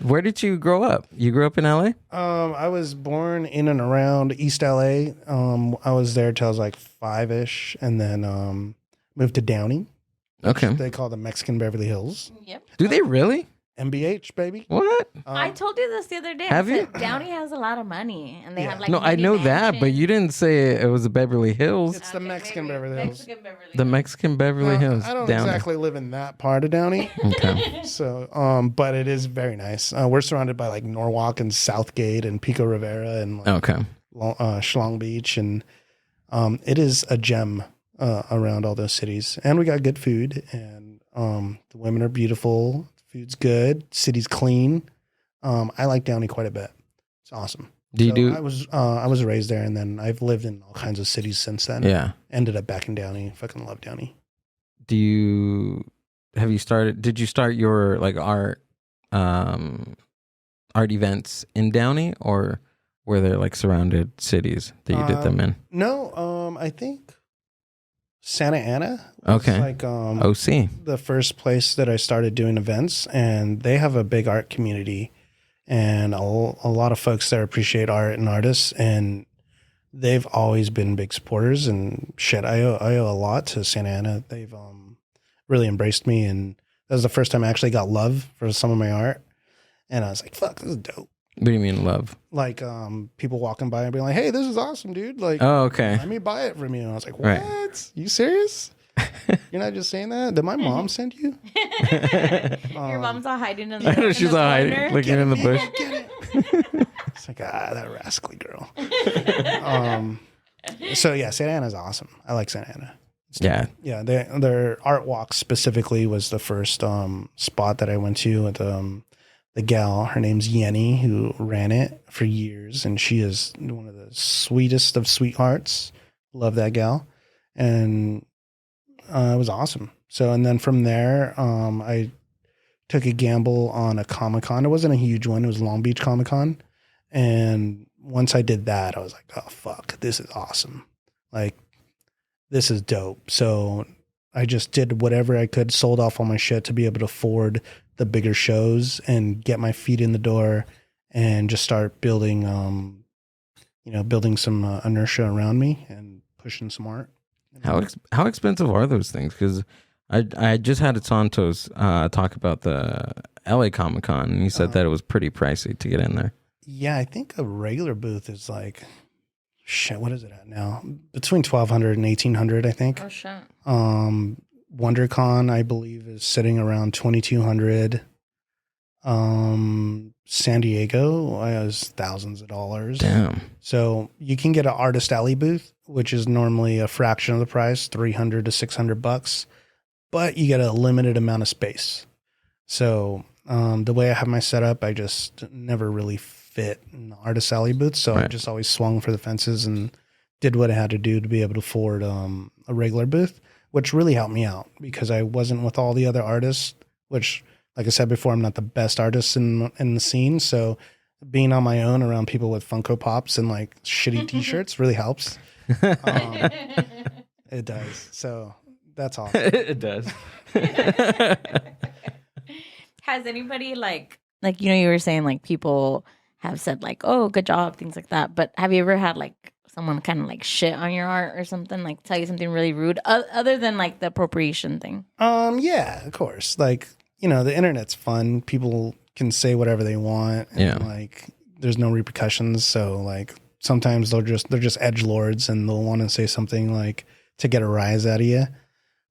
Where did you grow up? You grew up in LA? I was born in and around East LA. I was there till I was like 5-ish, and then moved to Downey. Okay. They call the Mexican Beverly Hills. Yep. Do they really? MBH, baby. What? I told you this the other day. Have I you? said Downey has a lot of money, and they Yeah. have like No, I mini know that, but mansions. you didn't say it was the Beverly Hills. It's the Mexican Beverly Hills. Mexican Beverly The Hills. Mexican Beverly Hills. I don't Downey. exactly live in that part of Downey. Okay. So, but it is very nice. We're surrounded by like Norwalk and Southgate and Pico Rivera and like Okay. Schlong Beach, and it is a gem around all those cities. And we got good food, and the women are beautiful. Food's good. City's clean. I like Downey quite a bit. It's awesome. Do you So do? I was raised there, and then I've lived in all kinds of cities since then. Yeah. Ended up back in Downey. Fucking love Downey. Do you? Have you started? Did you start your like art events in Downey, or were there like surrounded cities that you did them in? No, I think Santa Ana. Okay. Like OC. the first place that I started doing events, and they have a big art community. and a lot of folks there appreciate art and artists, and they've always been big supporters. And shit, I owe a lot to Santa Ana. They've really embraced me, and that was the first time I actually got love for some of my art. And I was like, fuck, this is dope. What do you mean love? Like people walking by and being like, hey, this is awesome, dude. Like, oh, okay. Let me buy it from you. And I was like, what? Right. You serious? You're not just saying that? Did my mom send you? Your mom's all hiding in the She's all hiding, looking in the bush. Get it. It's like, that rascally girl. So yeah, Santa Ana's awesome. I like Santa Ana. Yeah. Their art walk specifically was the first spot that I went to with the gal. Her name's Yenny, who ran it for years, and she is one of the sweetest of sweethearts. Love that gal, and it was awesome. So, and then from there, I took a gamble on a Comic-Con. It wasn't a huge one. It was Long Beach Comic-Con. And once I did that, I was like, oh, fuck, this is awesome. Like, this is dope. So I just did whatever I could, sold off all my shit to be able to afford the bigger shows and get my feet in the door and just start building, building some inertia around me and pushing some art. How expensive are those things? Because I just had Santos talk about the LA Comic Con, and he said that it was pretty pricey to get in there. Yeah, I think a regular booth is like, shit, what is it at now? Between $1,200 and $1,800, I think. Oh, shit. WonderCon, I believe, is sitting around $2,200. San Diego was thousands of dollars. Damn. So you can get an Artist Alley booth, which is normally a fraction of the price, $300 to $600, but you get a limited amount of space. So the way I have my setup, I just never really fit in the Artist Alley booth. So I just always swung for the fences and did what I had to do to be able to afford a regular booth, which really helped me out because I wasn't with all the other artists, which, like I said before, I'm not the best artist in the scene. So being on my own around people with Funko Pops and like shitty t-shirts really helps. It does. So that's awesome. It does. Has anybody you were saying like people have said like, oh, good job, things like that. But have you ever had like someone kind of like shit on your art or something, like tell you something really rude other than like the appropriation thing? Yeah, of course. Like, the internet's fun. People can say whatever they want. And like, there's no repercussions. So like sometimes they're just edgelords and they'll want to say something like to get a rise out of you,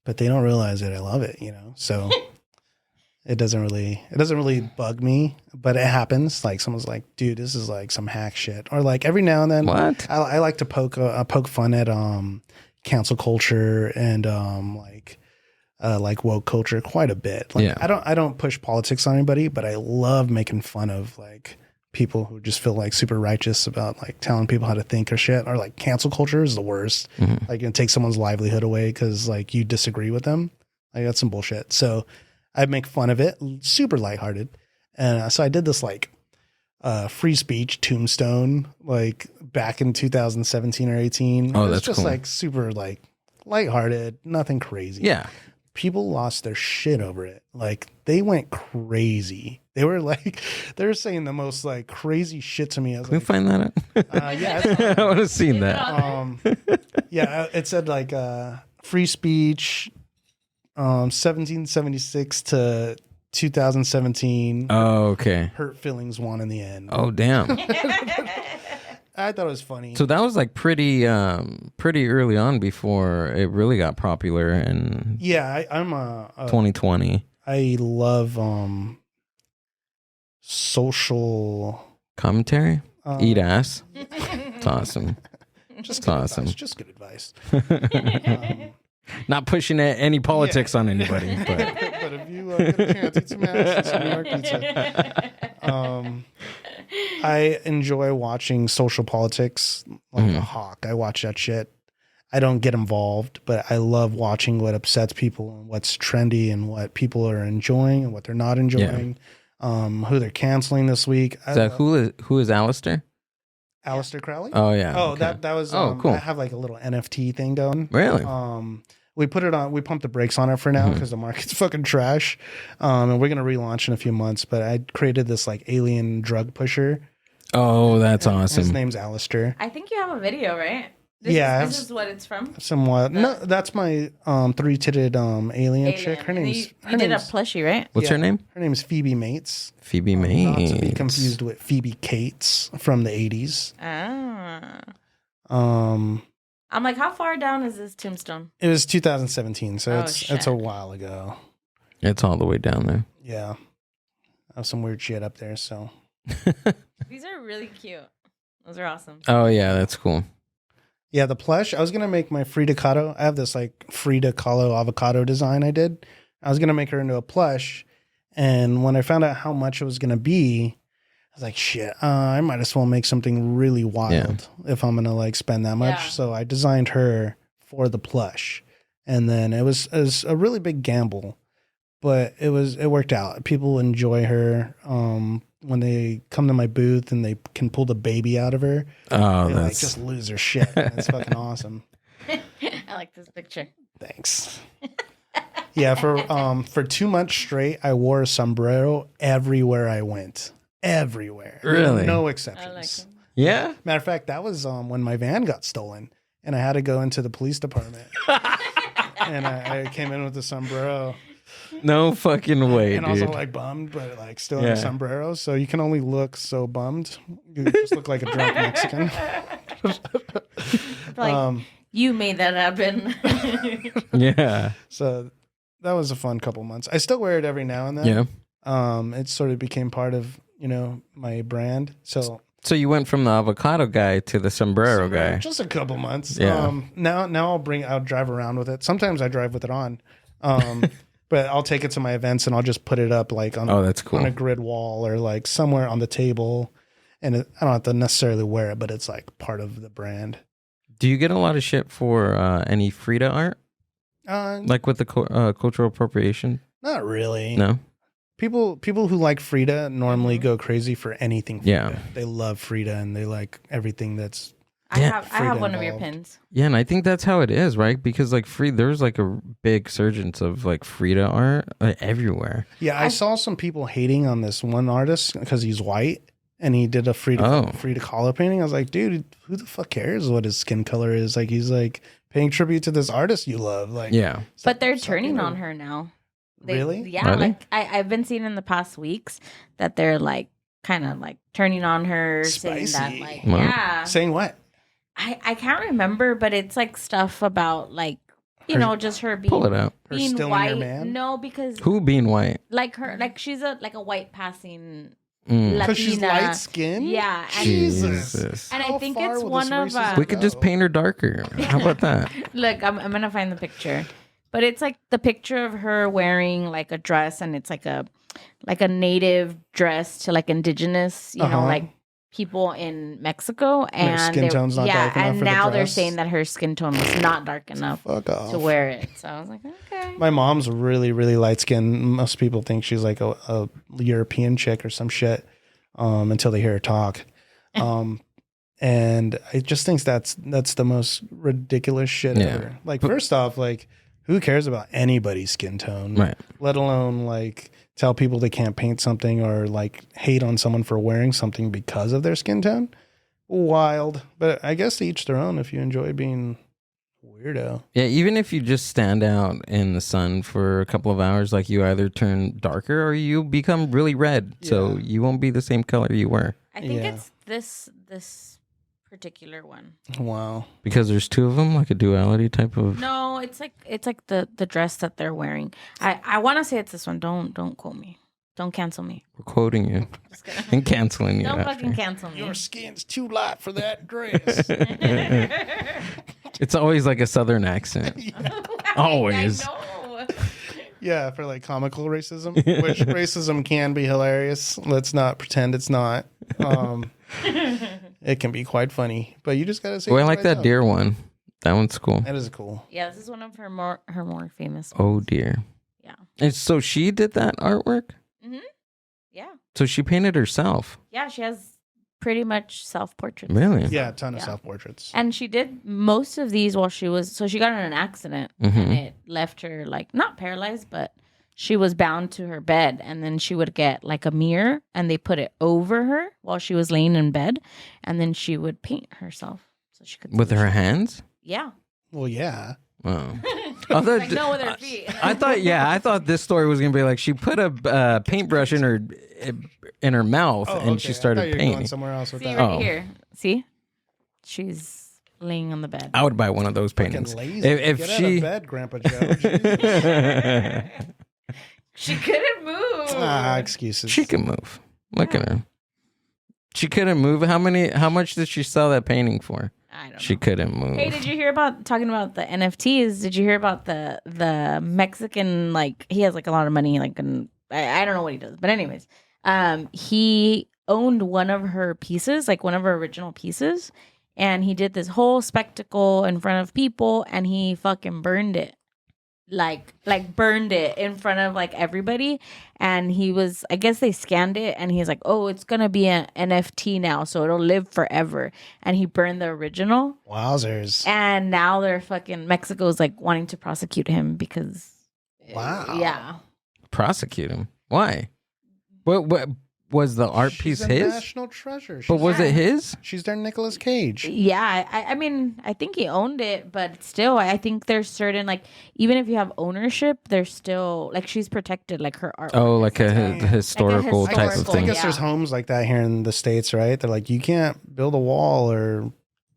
but they don't realize that I love it, So it doesn't really bug me, but it happens. Like someone's like, dude, this is like some hack shit. Or like every now and then I like to poke fun at cancel culture and like woke culture quite a bit. Like I don't push politics on anybody, but I love making fun of like people who just feel like super righteous about like telling people how to think or shit. Or like cancel culture is the worst. Mm-hmm. Like it takes someone's livelihood away because like you disagree with them. Like that's some bullshit. So I make fun of it, super lighthearted. And so I did this like free speech tombstone like back in 2017 or 18. Oh, it was that's just cool. like super like lighthearted, nothing crazy. Yeah. People lost their shit over it. Like they went crazy. They were saying the most like crazy shit to me. Can we find that out? Yeah. I would have seen that. Yeah, it said like free speech 1776 to 2017. Oh, okay. Hurt feelings won in the end. Oh, damn. I thought it was funny. So that was like pretty early on before it really got popular in I'm 2020. I love social Commentary? Eat ass. It's awesome. Just awesome. Advice, just good advice. Not pushing any politics on anybody, but but if you get a chance, eat some ass and some New York pizza. I enjoy watching social politics like a hawk. I watch that shit. I don't get involved, but I love watching what upsets people and what's trendy and what people are enjoying and what they're not enjoying. Who they're canceling this week. Who is Alistair? Aleister Crowley? Oh yeah. Oh, okay. that was cool. I have like a little NFT thing going. Really? We put it on. We pumped the brakes on it for now because the market's fucking trash, and we're gonna relaunch in a few months. But I created this like alien drug pusher. Oh, that's awesome. His name's Alistair. I think you have a video, right? This is what it's from. Somewhat. No, that's my three-titted alien chick. Her name's. You did a plushie, right? What's her name? Her name's Phoebe Mates. Phoebe Not to be Mates. confused with Phoebe Cates from the 80s. Ah. I'm like, how far down is this tombstone? It was 2017, so it's shit. a while ago. It's all the way down there. Yeah. I have some weird shit up there, so. These are really cute. Those are awesome. Oh, yeah, that's cool. Yeah, the plush, I was going to make my Frida Kahlo. I have this like Frida Kahlo avocado design I did. I was going to make her into a plush. And when I found out how much it was going to be, I was like, shit, I might as well make something really wild if I'm going to like spend that much. Yeah. So I designed her for the plush. And then it was a really big gamble, but it worked out. People enjoy her. When they come to my booth and they can pull the baby out of her, Oh, they that's like just lose their shit. It's fucking awesome. I like this picture. Thanks. Yeah, for 2 months straight, I wore a sombrero everywhere I went. Everywhere. Really? No I exceptions. like it. yeah. Matter of fact, that was when my van got stolen and I had to go into the police department. And I came in with the sombrero. No fucking way, And dude. also like bummed, but like still in a sombrero. So you can only look so bummed. You just look like a drunk Mexican. Like, you made that happen. Yeah. So that was a fun couple months. I still wear it every now and then. Yeah. It sort of became part of, my brand. So you went from the avocado guy to the sombrero guy. just a couple months. Yeah. Now I'll drive around with it. Sometimes I drive with it on. But I'll take it to my events and I'll just put it up like on, That's cool. on a grid wall or like somewhere on the table. And I don't have to necessarily wear it, but it's like part of the brand. Do you get a lot of shit for any Frida art? Like with the cultural appropriation? Not really. No? People who like Frida normally go crazy for anything Frida. Yeah. They love Frida and they like everything that's I Yeah. have one of your involved. pins. Yeah, and I think that's how it is, right? Because like there's like a big surgence of like Frida art everywhere. Yeah, I saw some people hating on this one artist because he's white and he did a Frida Kahlo painting. I was like, dude, who the fuck cares what his skin color is? Like, he's like paying tribute to this artist you love. Like, Yeah. But they're turning on her now. Really? Yeah, Are they? like I've been seeing in the past weeks that they're like kind of like turning on her, saying that Spicy. like Wow. yeah. Saying what? I can't remember, but it's like stuff about like just her being Pull it out. Her being stealing white. your man? No, because Who being white? like her like she's a white passing Mm. Because she's Latina. light skinned? Yeah, and, Jesus. and I How think far it's will one this of racism We could just go? paint her darker. How about that? look, I'm gonna find the picture, but it's like the picture of her wearing like a dress, and it's like a native dress to like indigenous, like people in Mexico, and skin they- tone's not dark enough and for the now they're dress? saying that her skin tone was not dark enough Fuck off. to wear it. So I was like, okay. My mom's really, really light skinned. Most people think she's like a European chick or some shit until they hear her talk. And I just think that's the most ridiculous shit Yeah. ever. Like, first off, like, who cares about anybody's skin tone? Right. Let alone like tell people they can't paint something or like hate on someone for wearing something because of their skin tone. Wild. But I guess to each their own if you enjoy being a weirdo. Yeah, even if you just stand out in the sun for a couple of hours, like you either turn darker or you become really red. So Yeah. you won't be the same color you were. I think Yeah. it's this particular one. Wow. Because there's two of them, like a duality type of. No, it's like the dress that they're wearing. I want to say it's this one. Don't quote me. Don't cancel me. We're quoting you Just kidding. and canceling you. Don't after. fucking cancel me. Your skin's too light for that dress. It's always like a southern accent. Always. I know. Yeah, for like comical racism, which racism can be hilarious. Let's not pretend it's not. It can be quite funny, but you just gotta say. Well, I it like right that out. deer one. That one's cool. That is cool. Yeah, this is one of her more famous. Oh dear. Yeah. And so she did that artwork? Mm-hmm. Yeah. So she painted herself. Yeah, she has pretty much self-portraits. Really? Yeah, a ton of self-portraits. And she did most of these while she was, so she got in an accident and it left her like not paralyzed, but she was bound to her bed. And then she would get like a mirror and they put it over her while she was laying in bed. And then she would paint herself so she could. With her hands? Yeah. Well, yeah. Oh. Like, no, with her feet. I thought this story was gonna be like she put a paintbrush in her mouth and she started Going painting. somewhere else with See that. right here. See? She's laying on the bed. I would buy one of those paintings. Lazy. If Get she out of bed, Grandpa Joe. Jesus. She couldn't move. Excuses. she can move. Look at her. She couldn't move. How much did she sell that painting for? I don't know. She couldn't move. Hey, did you hear about talking about the NFTs? Did you hear about the Mexican, like he has like a lot of money, like and I don't know what he does, but anyways, he owned one of her pieces, like one of her original pieces, and he did this whole spectacle in front of people, and he fucking burned it. Like burned it in front of like everybody, and he was, I guess they scanned it and he's like, oh, it's gonna be an NFT now, so it'll live forever. And he burned the original. Wowzers. And now they're fucking, Mexico's like wanting to prosecute him because yeah, Prosecute him. Why? What was the art piece She's a his? national treasure. But was it his? She's their Nicolas Cage. yeah. I mean, I think he owned it, but still, I think there's certain, like, even if you have ownership, there's still like she's protected, like her art. Oh, like a historical Like a type of historical, thing. I guess there's homes like that here in the States, right? They're like, you can't build a wall or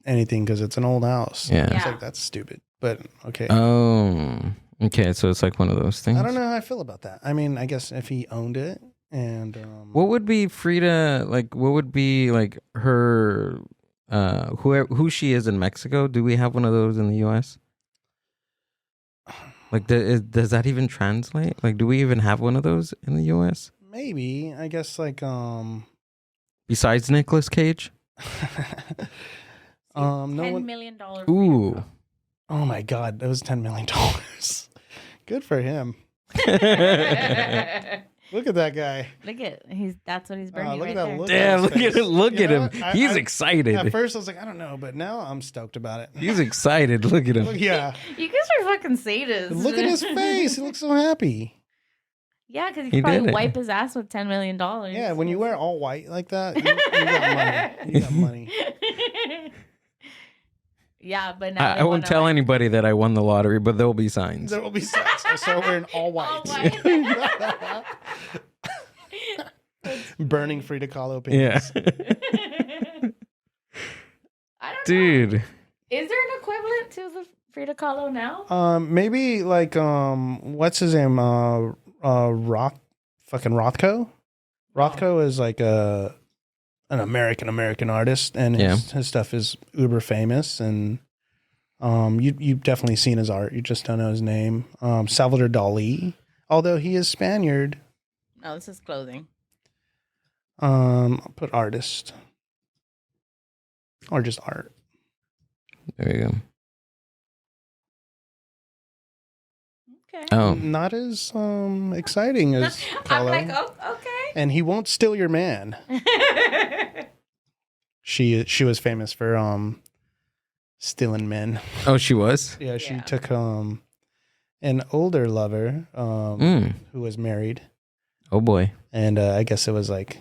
anything because it's an old house. Yeah. It's like, that's stupid. But okay. Oh, okay. So it's like one of those things. I don't know how I feel about that. I mean, I guess if he owned it and What would be Frida like? What would be like her? Who she is in Mexico? Do we have one of those in the U.S.? Like, does that even translate? Like, do we even have one of those in the U.S.? maybe, I guess like Besides Nicolas Cage? no $10 one. million. Ooh. Oh my God, that was $10 million. Good for him. Look at that guy. Look at that's what he's burning Look right at that there. look. Damn! Look at it! Look You at know him. what? He's At excited. first, I was like, I don't know, but now I'm stoked about it. He's excited. Look at him. Yeah. You guys are fucking sadists. Look at his face. He looks so happy. Yeah, because he He could probably did it. wipe his ass with $10 million. Yeah, when you wear all white like that, you got money. You got money. Yeah, but now I won't tell any. anybody that I won the lottery, but there'll be signs. There will be sex. I start wearing all white. All white. Burning Frida Kahlo Yeah. paintings. I don't Dude. know. Is there an equivalent to the Frida Kahlo now? Maybe like what's his name? Rothko. Rothko is like an American artist, and his stuff is uber famous, and you've definitely seen his art. You just don't know his name. Salvador Dali, although he is Spaniard. No, this is clothing. I'll put artist or just art. There you go. Okay. Oh. Not as exciting as I'm Kahlo. like, oh, okay. And he won't steal your man. She was famous for stealing men. Oh, she was? Yeah, she Yeah. took an older lover who was married, Oh, boy. and I guess it was like,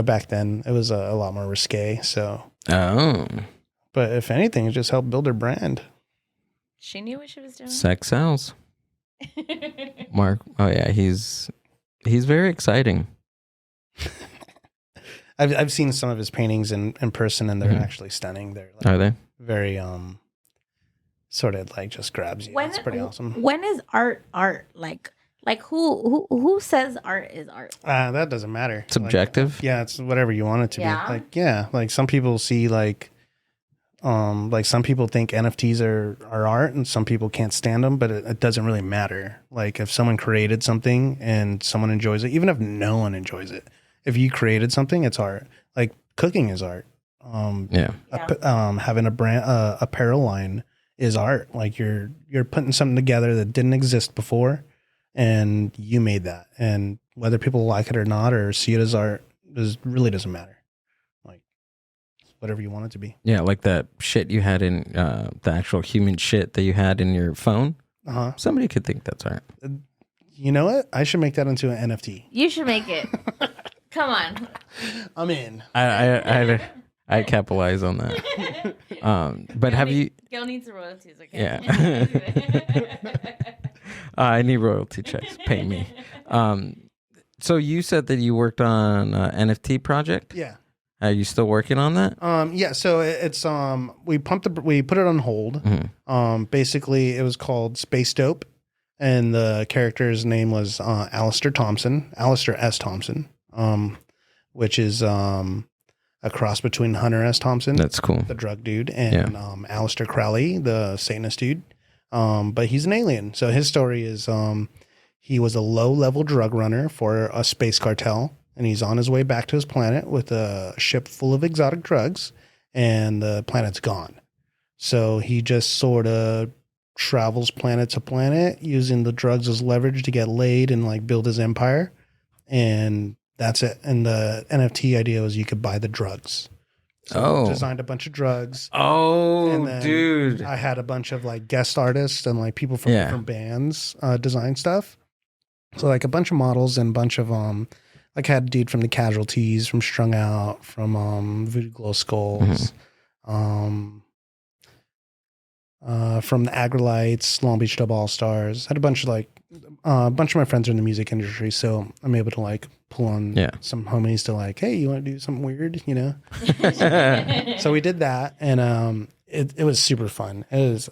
back then it was a lot more risque. So, Oh. but if anything, it just helped build her brand. She knew what she was doing. Sex sells. Mark. Oh, yeah. He's very exciting. I've seen some of his paintings in person, and they're actually stunning. They're like Are they? very sort of like just grabs you. It's pretty awesome. When is art? Like who says art is art? That doesn't matter. Subjective? Yeah, it's whatever you want it to Yeah? be. Like some people see like some people think NFTs are art, and some people can't stand them, but it doesn't really matter. Like if someone created something and someone enjoys it, even if no one enjoys it, if you created something, it's art. Like cooking is art. Having a brand apparel line is art. Like you're putting something together that didn't exist before, and you made that. And whether people like it or not or see it as art really doesn't matter. Like whatever you want it to be. Yeah, like that shit you had in the actual human shit that you had in your phone. Somebody could think that's art. You know what? I should make that into an NFT. You should make it. Come on. I'm in. I capitalize on that. But have you? Gill needs the royalties. Okay. Yeah. I need royalty checks. Pay me. So you said that you worked on an NFT project. Yeah. Are you still working on that? Yeah. So it's we put it on hold. Mm-hmm. Basically, it was called Space Dope, and the character's name was Alistair S. Thompson, which is a cross between Hunter S. Thompson, That's cool. the drug dude, and Alistair Crowley, the Satanist dude. But he's an alien. So his story is he was a low-level drug runner for a space cartel, and he's on his way back to his planet with a ship full of exotic drugs, and the planet's gone. So he just sort of travels planet to planet using the drugs as leverage to get laid and like build his empire. And that's it. And the NFT idea was you could buy the drugs. So I designed a bunch of drugs. Oh, dude. I had a bunch of like guest artists and like people from different bands design stuff. So like a bunch of models and a bunch of like I had a dude from the Casualties, from Strung Out, from Voodoo Glow Skulls, from the Agrolites, Long Beach Dub All Stars. Had a bunch of like a bunch of my friends are in the music industry, so I'm able to like pull on some homies to like, hey, you want to do something weird, you know? So we did that, and it was super fun. It was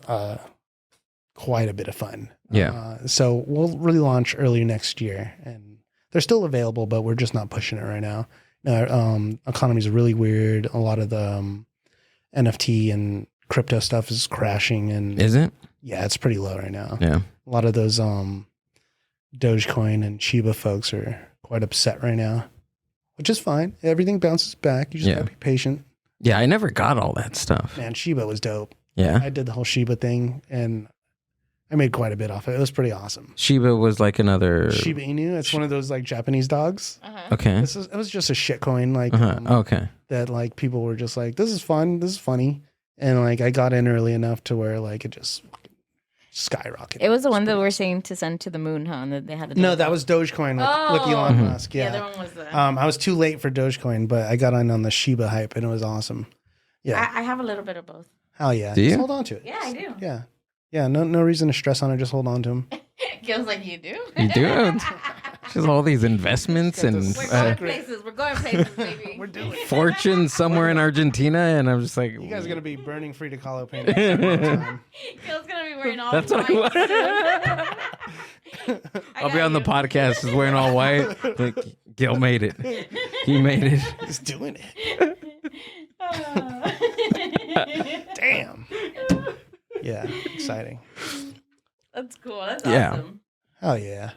quite a bit of fun. Yeah. So we'll really launch early next year, and they're still available, but we're just not pushing it right now. Economy is really weird. A lot of the NFT and crypto stuff is crashing, and is it? Yeah, it's pretty low right now. Yeah. A lot of those Dogecoin and Shiba folks are quite upset right now, which is fine. Everything bounces back. You just gotta be patient. Yeah, I never got all that stuff. Man, Shiba was dope. Yeah. I did the whole Shiba thing, and I made quite a bit off it. It was pretty awesome. Shiba was like another Shiba Inu. It's one of those like Japanese dogs. Okay. It was just a shit coin, like okay. that like people were just like, this is fun, this is funny. And like I got in early enough to where like it just skyrocketed. It was the one that we're saying to send to the moon, huh? And that they had the No, that was Dogecoin with Elon Musk. Yeah. The other one was the I was too late for Dogecoin, but I got on the Shiba hype, and it was awesome. Yeah. I have a little bit of both. Hell yeah. Do you? Just hold on to it. Yeah, I do. Yeah. Yeah, no reason to stress on it. Just hold on to them. Gil's like, you do? You do? Just all these investments and We're going places. We're going places, baby. We're doing it. fortune somewhere in Argentina, and I'm just like, You guys are going to be burning Frida Kahlo paintings all the time. Gil's going to be wearing all That's what white. I'll be on the podcast just wearing all white. Like, Gill made it. He made it. He's doing it. Damn. Yeah, exciting. That's cool. That's Yeah. awesome. Hell yeah.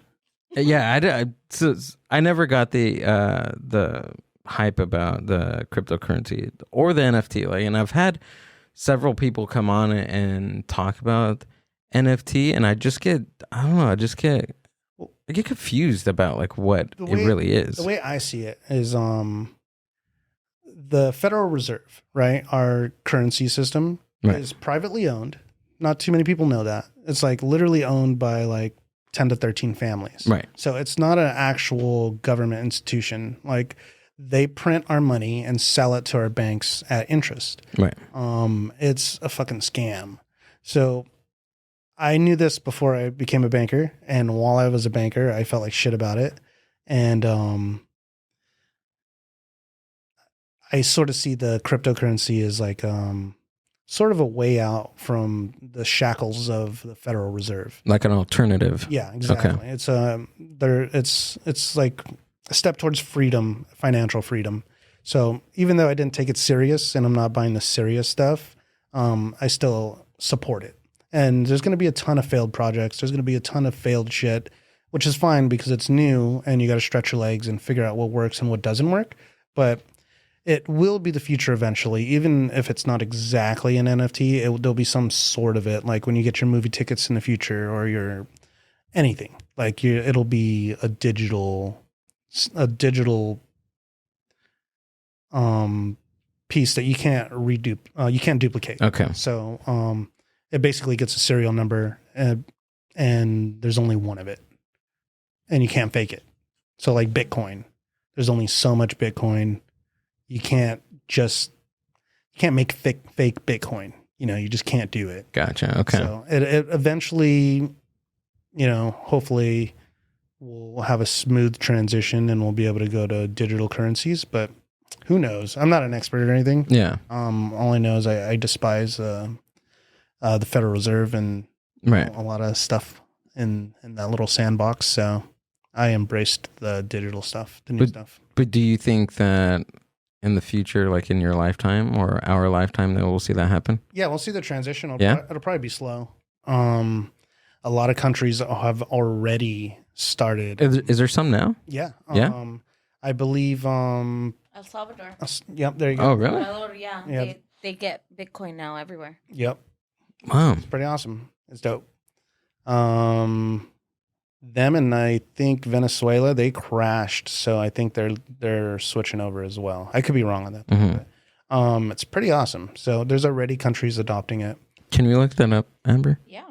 Yeah, I never got the hype about the cryptocurrency or the NFT. Like, and I've had several people come on and talk about NFT, and I get confused about like what it really is. The way I see it is the Federal Reserve, right? Our currency system is privately owned. Not too many people know that. It's like literally owned by like 10 to 13 families. Right. So it's not an actual government institution. Like they print our money and sell it to our banks at interest. Right. It's a fucking scam. So I knew this before I became a banker, and while I was a banker, I felt like shit about it. And I sort of see the cryptocurrency as like sort of a way out from the shackles of the Federal Reserve, Like an alternative. Yeah, exactly. Okay. It's like a step towards freedom, financial freedom. So even though I didn't take it serious and I'm not buying the serious stuff, I still support it. And there's going to be a ton of failed projects. There's going to be a ton of failed shit, which is fine because it's new and you got to stretch your legs and figure out what works and what doesn't work. But it will be the future eventually, even if it's not exactly an NFT. There'll be some sort of it, like when you get your movie tickets in the future or your anything. Like it'll be a digital piece piece that you can't you can't duplicate. Okay. So it basically gets a serial number, and there's only one of it, and you can't fake it. So like Bitcoin, there's only so much Bitcoin. You can't make fake Bitcoin. You just can't do it. Gotcha. Okay. So it eventually, hopefully we'll have a smooth transition and we'll be able to go to digital currencies, but who knows? I'm not an expert or anything. Yeah. All I know is I despise the Federal Reserve and Right. a lot of stuff in that little sandbox. So I embraced the digital stuff, the new stuff. But do you think that in the future, like in your lifetime or our lifetime, that we'll see that happen? Yeah, we'll see the transition. It'll probably be slow. A lot of countries have already started. Is there some now? Yeah. Yeah? I believe. El Salvador. Yep. There you go. Oh, really? Yeah. They get Bitcoin now everywhere. Yep. Wow. It's pretty awesome. It's dope. Them and I think Venezuela, they crashed, so I think they're switching over as well. I could be wrong on that. Mm-hmm. But, it's pretty awesome. So there's already countries adopting it. Can we look that up, Amber? Yeah.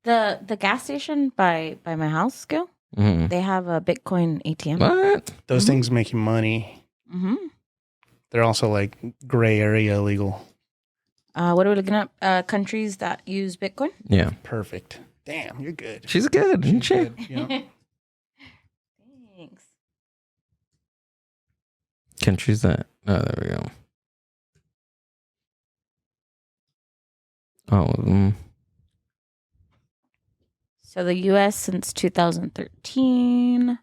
The gas station by my house, Gill, they have a Bitcoin ATM. What? Those things make you money. Mm-hmm. They're also like gray area illegal. What are we looking at? Countries that use Bitcoin? Yeah. Perfect. Damn, you're good. She's good, isn't she? Good, yeah. Thanks. Countries that... Oh, there we go. All of them. So the U.S. since 2013,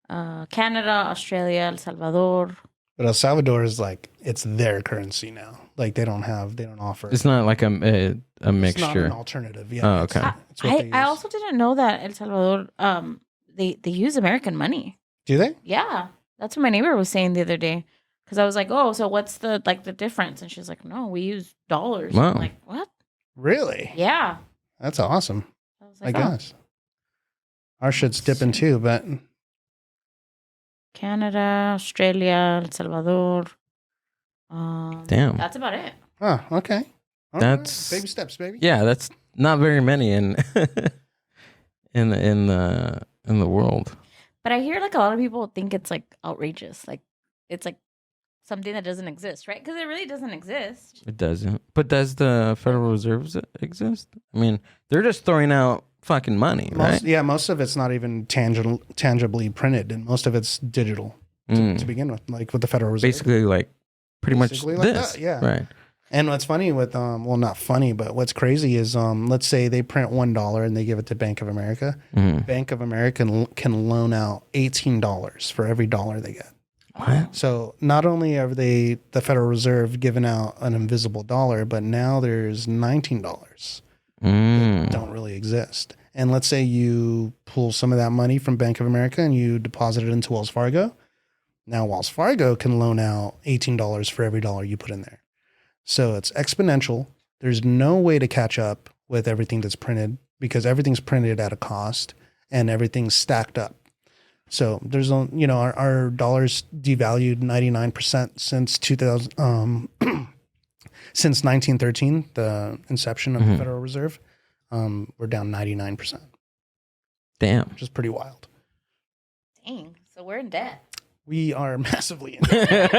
Canada, Australia, El Salvador. But El Salvador is like, it's their currency now. Like they don't offer. It's not like a mixture. It's not an alternative. Yeah. Oh, okay. It's what they I use. also didn't know that El Salvador, they use American money. Do they? Yeah, that's what my neighbor was saying the other day. Because I was like, oh, so what's the difference? And she's like, no, we use dollars. Wow. I'm like, what? Really? Yeah. That's awesome. I was I like, guess. Our shit's dipping too, but Canada, Australia, El Salvador. Damn. That's about it. oh, okay. All That's- right. Baby steps, baby. Yeah, that's not very many in in the world. But I hear like a lot of people think it's like outrageous. Like it's like something that doesn't exist, right? Because it really doesn't exist. It doesn't. But does the Federal Reserve exist? I mean, they're just throwing out fucking money, right? Most of it's not even tangibly printed, and most of it's digital to begin with, like with the Federal Reserve. Basically, like pretty Basically much like this. that, yeah. Right. And what's funny with well, not funny, but what's crazy is let's say they print $1 and they give it to Bank of America. Bank of America can loan out $18 for every dollar they get. What? So not only are the Federal Reserve giving out an invisible dollar, but now there's $19 that don't really exist. And let's say you pull some of that money from Bank of America and you deposit it into Wells Fargo. Now Wells Fargo can loan out $18 for every dollar you put in there. So it's exponential. There's no way to catch up with everything that's printed because everything's printed at a cost and everything's stacked up. So there's, our dollar's devalued 99% since 2000, since 1913, the inception of the Federal Reserve. We're down 99%, Damn. which is pretty wild. Dang. So we're in debt. We are massively in debt.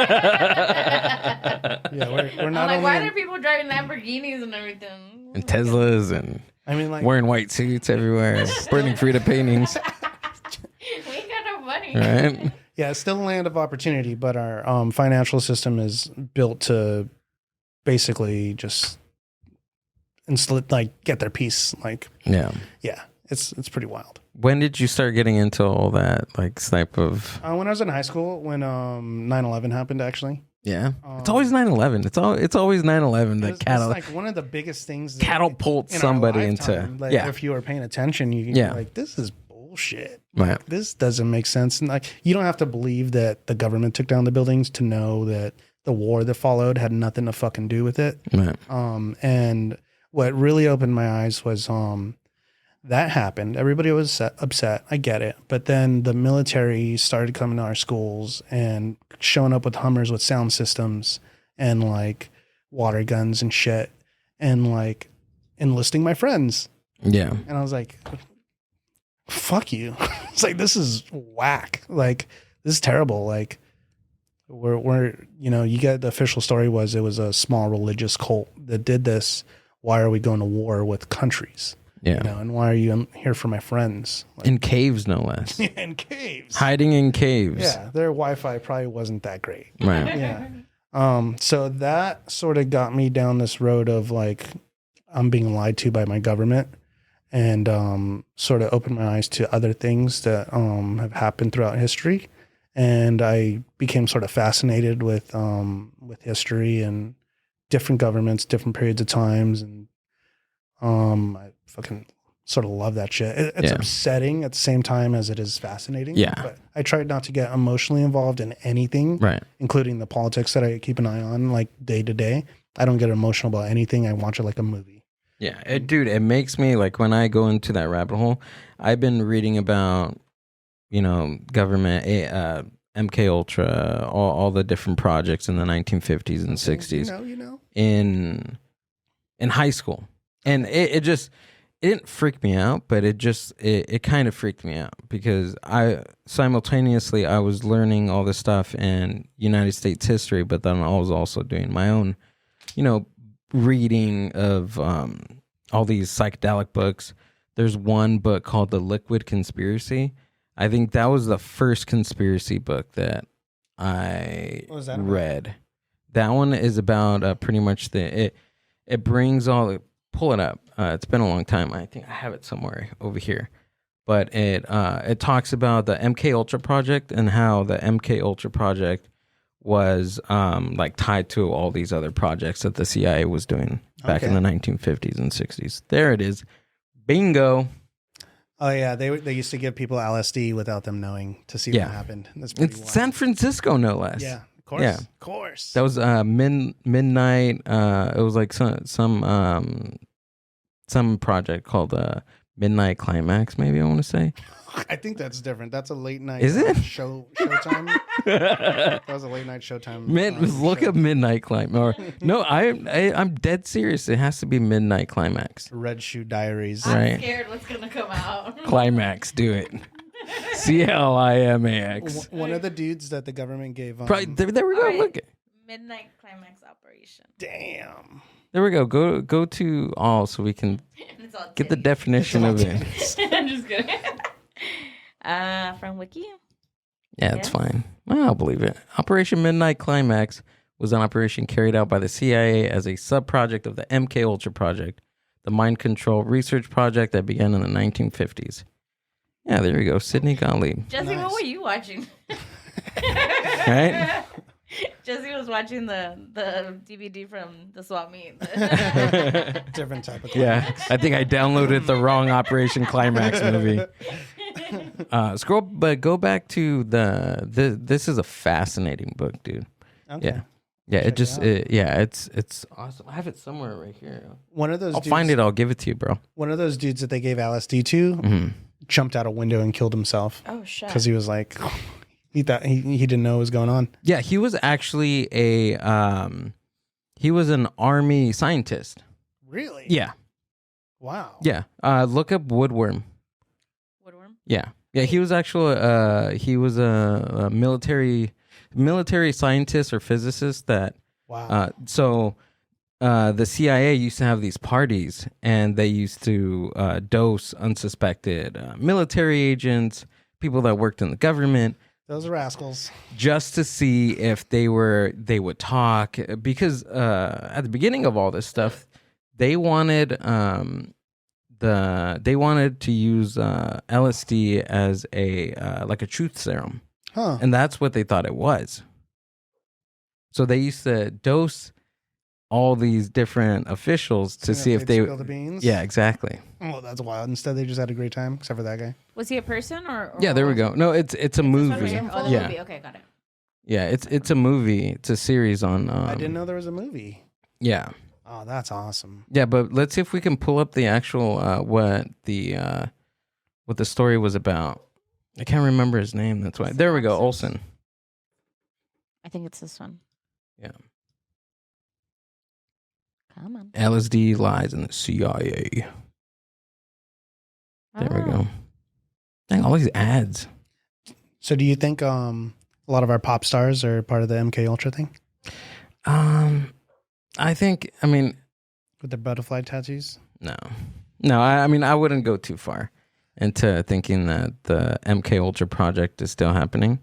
Yeah, we're not I'm like, only why in- are there people driving Lamborghinis and everything? And Teslas and I mean, like, wearing white suits everywhere, burning Frida paintings, We ain't got no money. right? yeah, it's still a land of opportunity, but our financial system is built to basically just get their piece. Like, Yeah. yeah, it's pretty wild. When did you start getting into all that like type of? When I was in high school, when 9/11 happened, actually. Yeah, it's always 9/11. It's always 9/11 that It's like one of the biggest things that catapult in our somebody lifetime, into. like, Yeah. if you were paying attention, you Yeah. like, this is bullshit. Right. Like, this doesn't make sense. And like, you don't have to believe that the government took down the buildings to know that the war that followed had nothing to fucking do with it. Right. And what really opened my eyes was that happened. Everybody was upset. I get it. But then the military started coming to our schools and showing up with Hummers with sound systems and like water guns and shit and like enlisting my friends. Yeah. And I was like, fuck you. It's like, this is whack. Like, this is terrible. Like, we're you get the official story was it was a small religious cult that did this. Why are we going to war with countries? Yeah. And why are you here for my friends? Like, In caves, no less. in caves. Hiding in caves. Yeah. Their Wi-Fi probably wasn't that great. Right. Yeah. So that sort of got me down this road of like, I'm being lied to by my government, and sort of opened my eyes to other things that have happened throughout history. And I became sort of fascinated with history and different governments, different periods of times. And I fucking sort of love that shit. It's upsetting at the same time as it is fascinating. Yeah. But I tried not to get emotionally involved in anything, Right. including the politics that I keep an eye on like day to day. I don't get emotional about anything. I watch it like a movie. Yeah. Dude, it makes me like when I go into that rabbit hole, I've been reading about, government, MK Ultra, all the different projects in the 1950s and 60s. In high school. And it didn't freak me out, but it kind of freaked me out because I was learning all this stuff in United States history, but then I was also doing my own, reading of all these psychedelic books. There's one book called The Liquid Conspiracy. I think that was the first conspiracy book that I read. That one is about pretty much it brings all the, pull it up. It's been a long time. I think I have it somewhere over here. But it talks about the MK Ultra project and how the MK Ultra project was like tied to all these other projects that the CIA was doing back in the 1950s and 60s. There it is. Bingo. Oh yeah, they used to give people LSD without them knowing to see what happened. That's pretty wild. San Francisco, no less. Yeah, of course. Yeah, of course. That was midnight. It was like some project called Midnight Climax. Maybe I want to say. I think that's different. That's a late night. Is it showtime? That was a late night showtime. Look up Midnight Climax. Or no, I'm dead serious. It has to be Midnight Climax. Red Shoe Diaries. I'm scared what's gonna come out. Climax, do it. CLIMAX. One of the dudes that the government gave. There we go. Right. Look. Midnight Climax Operation. Damn. There we go. Go to all so we can get the definition of it. I'm just kidding. From Wiki? Yeah, it's fine. Well, I'll believe it. Operation Midnight Climax was an operation carried out by the CIA as a sub-project of the MK Ultra project, the mind control research project that began in the 1950s. Yeah, there we go. Sidney Gottlieb. Jesse, what were you watching? Right? Jesse was watching the DVD from the swap meet. Different type of climax. Yeah, I think I downloaded the wrong Operation Climax movie. Go back to this is a fascinating book, dude. Okay. Yeah. It's awesome. I have it somewhere right here. One of those. I'll find it. I'll give it to you, bro. One of those dudes that they gave LSD to jumped out a window and killed himself. Oh shit! Because he was like, he thought he didn't know what was going on. Yeah, he was actually he was an army scientist. Really? Yeah. Wow. Yeah. Look up Woodworm. Yeah. He was actually a military scientist or physicist that. Wow. The CIA used to have these parties, and they used to dose unsuspected military agents, people that worked in the government. Those are rascals. Just to see if they would talk, because at the beginning of all this stuff, they wanted to use LSD as a truth serum, and that's what they thought it was. So they used to dose all these different officials to see if they spill the beans. Yeah, exactly. Oh, that's wild. Instead, they just had a great time, except for that guy. Was he a person or yeah, there we go. No, it's a movie. Oh, the movie. Okay, got it. Yeah, it's a movie. It's a series on. I didn't know there was a movie. Yeah. Oh, that's awesome. Yeah, but let's see if we can pull up the actual what the story was about. I can't remember his name. That's why. There we go, Olsen. I think it's this one. Yeah. on. LSD lies in the CIA. There we go. Dang, all these ads. So do you think a lot of our pop stars are part of the MK Ultra thing? I think, I mean, with their butterfly tattoos? No. I mean, I wouldn't go too far into thinking that the MK Ultra project is still happening.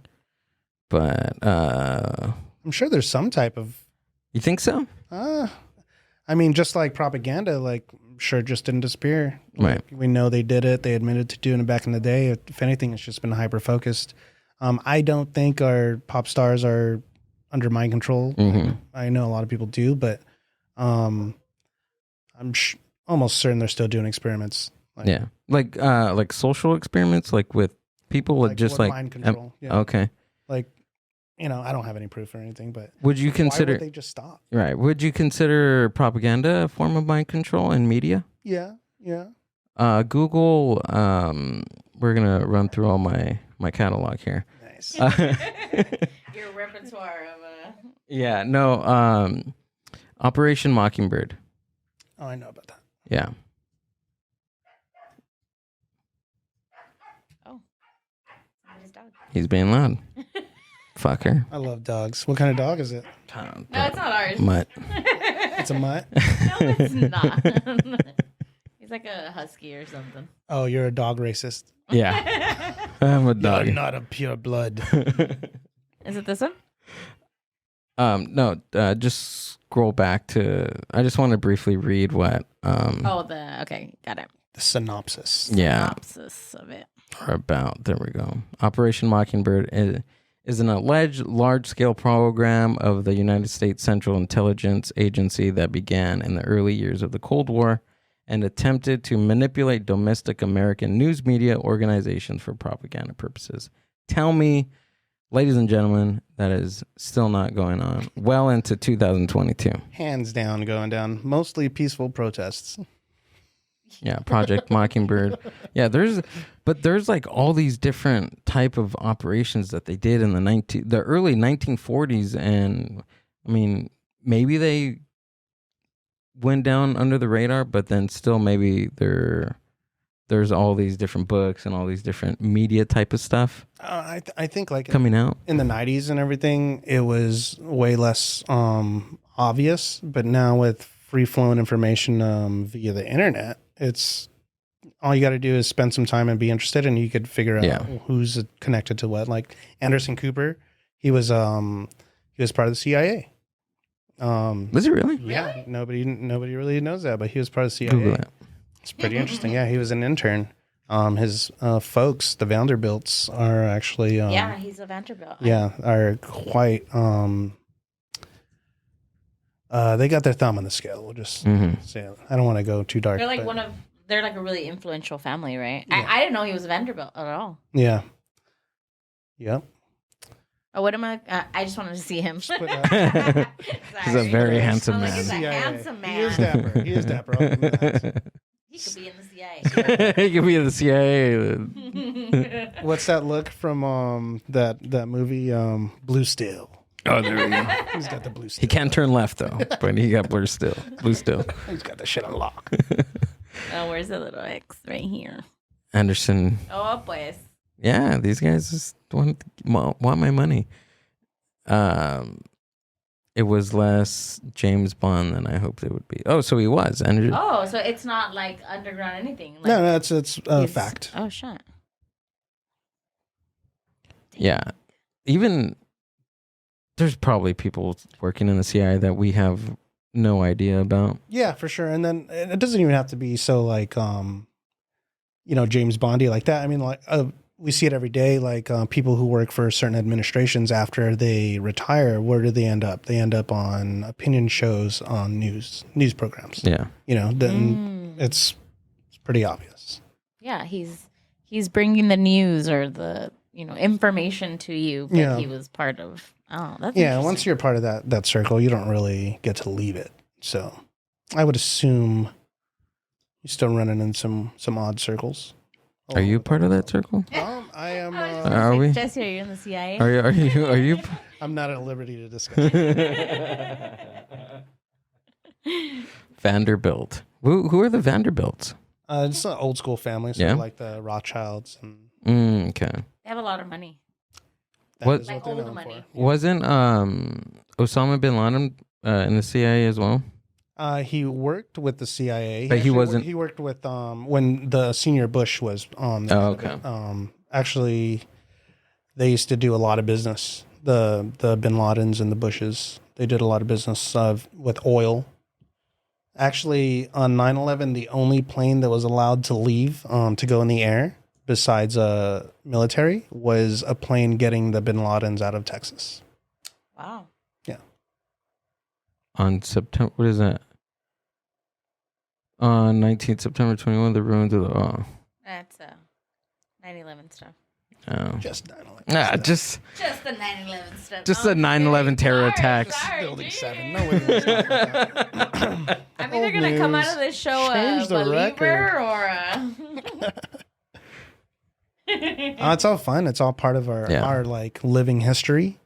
But I'm sure there's some type of. You think so? I mean, just like propaganda, like sure, it just didn't disappear. Right. Like, we know they did it. They admitted to doing it back in the day. If anything, it's just been hyper focused. I don't think our pop stars are under mind control. Mm-hmm. I know a lot of people do, but I'm almost certain they're still doing experiments. Like social experiments, like with people with just like mind control. Okay. Like, I don't have any proof or anything, but would you consider? Why would they just stop? Right. Would you consider propaganda a form of mind control in media? Yeah. Google. We're gonna run through all my catalog here. Nice. Your repertoire of Yeah. No. Operation Mockingbird. Oh, I know about that. Yeah. Oh. Somebody's dog. He's being loud. Fucker. I love dogs. What kind of dog is it? No, it's not ours. Mutt. It's a mutt? No, it's not. He's like a husky or something. Oh, you're a dog racist. Yeah. I'm a dog. You're not a pure blood. Is it this one? No, just scroll back to, I just want to briefly read what, Okay, got it. The synopsis. Yeah. Synopsis of it. Are about, there we go. Operation Mockingbird is an alleged large-scale program of the United States Central Intelligence Agency that began in the early years of the Cold War and attempted to manipulate domestic American news media organizations for propaganda purposes. Tell me, ladies and gentlemen, that is still not going on well into 2022. Hands down going down. Mostly peaceful protests. Yeah, Project Mockingbird. Yeah, there's like all these different type of operations that they did in the early 1940s, and I mean, maybe they went down under the radar, but then still maybe there's all these different books and all these different media type of stuff. I think like coming out in the 90s and everything, it was way less obvious, but now with free flowing information via the internet, it's all you got to do is spend some time and be interested, and you could figure out who's connected to what. Like Anderson Cooper, he was part of the CIA. Was he really? Yeah, nobody really knows that, but he was part of the CIA. Google that. It's pretty interesting. Yeah, he was an intern. His folks, the Vanderbilts, are actually he's a Vanderbilt. Yeah, are quite they got their thumb on the scale. We'll just say it. I don't want to go too dark. They're like they're like a really influential family, right? Yeah. I didn't know he was a Vanderbilt at all. Yeah. Yep. Oh, what am I? I just wanted to see him. He's a very handsome man. He's a handsome man. He is dapper. He is dapper. He could be in the CIA. He could be in the CIA. What's that look from that movie Blue Steel? Oh, there we go. He's got the blue steel. He can't turn left though, but he got blue still. Blue still. He's got the shit on lock. Oh, where's the little X right here? Anderson. Oh, pues. Yeah, these guys just want my money. It was less James Bond than I hoped it would be. Oh, so he was. Oh, so it's not like underground anything. Like, No, it's a fact. Oh, shit. Yeah. Even there's probably people working in the CIA that we have no idea about. Yeah, for sure. And then it doesn't even have to be so like, James Bondy like that. I mean, like we see it every day. Like people who work for certain administrations after they retire, where do they end up? They end up on opinion shows on news programs. Yeah. Then it's pretty obvious. Yeah, he's bringing the news or the information to you. But he was part of. Oh, that's once you're part of that circle, you don't really get to leave it. So I would assume you're still running in some odd circles. Are you part of that circle? I am. Are we? Jesse, are you in the CIA? Are you? I'm not at liberty to discuss. Vanderbilt. Who are the Vanderbilts? It's an old school family, so like the Rothschilds and. Okay. They have a lot of money. What? Is Like they're old known money. for. Wasn't Osama bin Laden in the CIA as well? He worked with the CIA, But he wasn't. He worked with when the senior Bush was on. Oh, okay. Actually, they used to do a lot of business. The Bin Ladens and the Bushes. They did a lot of business with oil. Actually, on 9/11, the only plane that was allowed to leave to go in the air, besides military, was a plane getting the Bin Ladens out of Texas. Wow. Yeah. On September, what is that? On 19th September 21, the ruins of the. That's 9/11 stuff. Oh. Just 9/11. Nah, just Just the 9/11 stuff. the 9/11 terror attacks. Building 7. No way. Let's talk about that. I'm either going to come out of this show Change a the believer record. or a... It's all fun. It's all part of our like living history.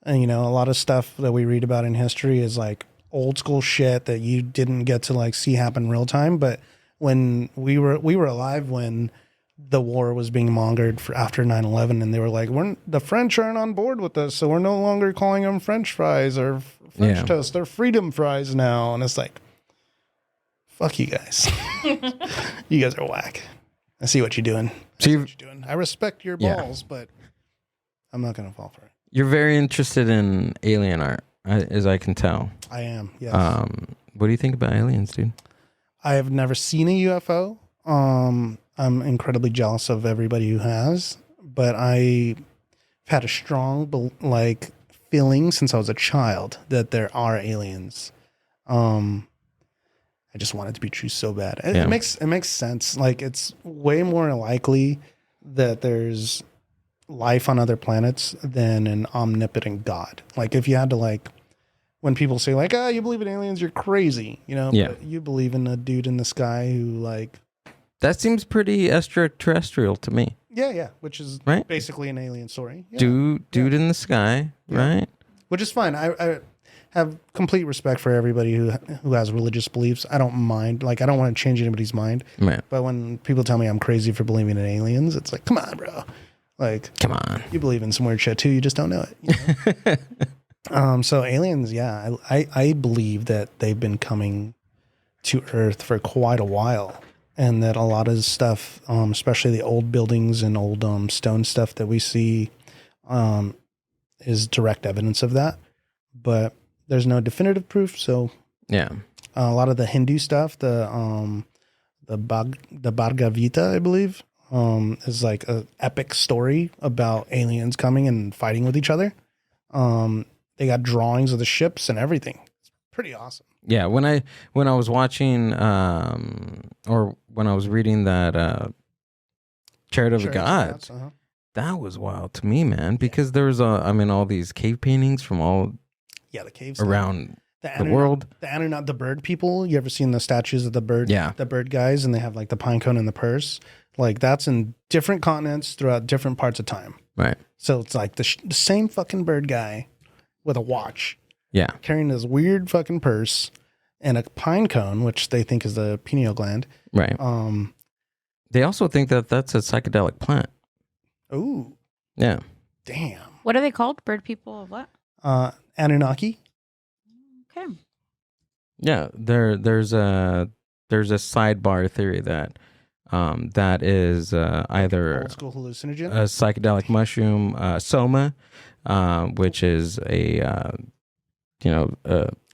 And a lot of stuff that we read about in history is like old school shit that you didn't get to like see happen real time. But when we were alive when the war was being mongered for after 9/11, and they were like, the French aren't on board with us, so we're no longer calling them French fries or French toast. They're freedom fries now. And it's like, fuck you guys. You guys are whack. I see what you're doing. I respect your balls, but I'm not going to fall for it. You're very interested in alien art, as I can tell. I am, yes. What do you think about aliens, dude? I have never seen a UFO. I'm incredibly jealous of everybody who has, but I've had a strong feeling since I was a child that there are aliens. I just want it to be true so bad. It makes sense. Like, it's way more likely that there's life on other planets than an omnipotent God. Like, if you had to when people say you believe in aliens, you're crazy, but you believe in a dude in the sky who that seems pretty extraterrestrial to me. Yeah, which is basically an alien story. Yeah. Dude in the sky, right? Which is fine. I have complete respect for everybody who has religious beliefs. I don't mind. I don't want to change anybody's mind. Man. But when people tell me I'm crazy for believing in aliens, it's like, come on, bro. Come on. You believe in some weird shit too. You just don't know it. So aliens, I believe that they've been coming to Earth for quite a while. And that a lot of stuff, especially the old buildings and old stone stuff that we see, is direct evidence of that. But there's no definitive proof. So a lot of the Hindu stuff, the Bhagavad Gita, I believe, is like an epic story about aliens coming and fighting with each other. They got drawings of the ships and everything. It's pretty awesome. Yeah, when I was watching or when I was reading that Chariot of the Gods, that was wild to me, man, because there was all these cave paintings from all the caves around the world. The bird people. You ever seen the statues of the bird? Yeah, the bird guys, and they have the pine cone and the purse. That's in different continents throughout different parts of time. Right. So it's the same fucking bird guy with a watch. Yeah. Carrying this weird fucking purse and a pine cone, which they think is the pineal gland. Right. They also think that that's a psychedelic plant. Ooh. Yeah. Damn. What are they called? Bird people of what? Anunnaki. Okay. Yeah. There's a sidebar theory that that is either old school hallucinogen, a psychedelic mushroom, soma, which is a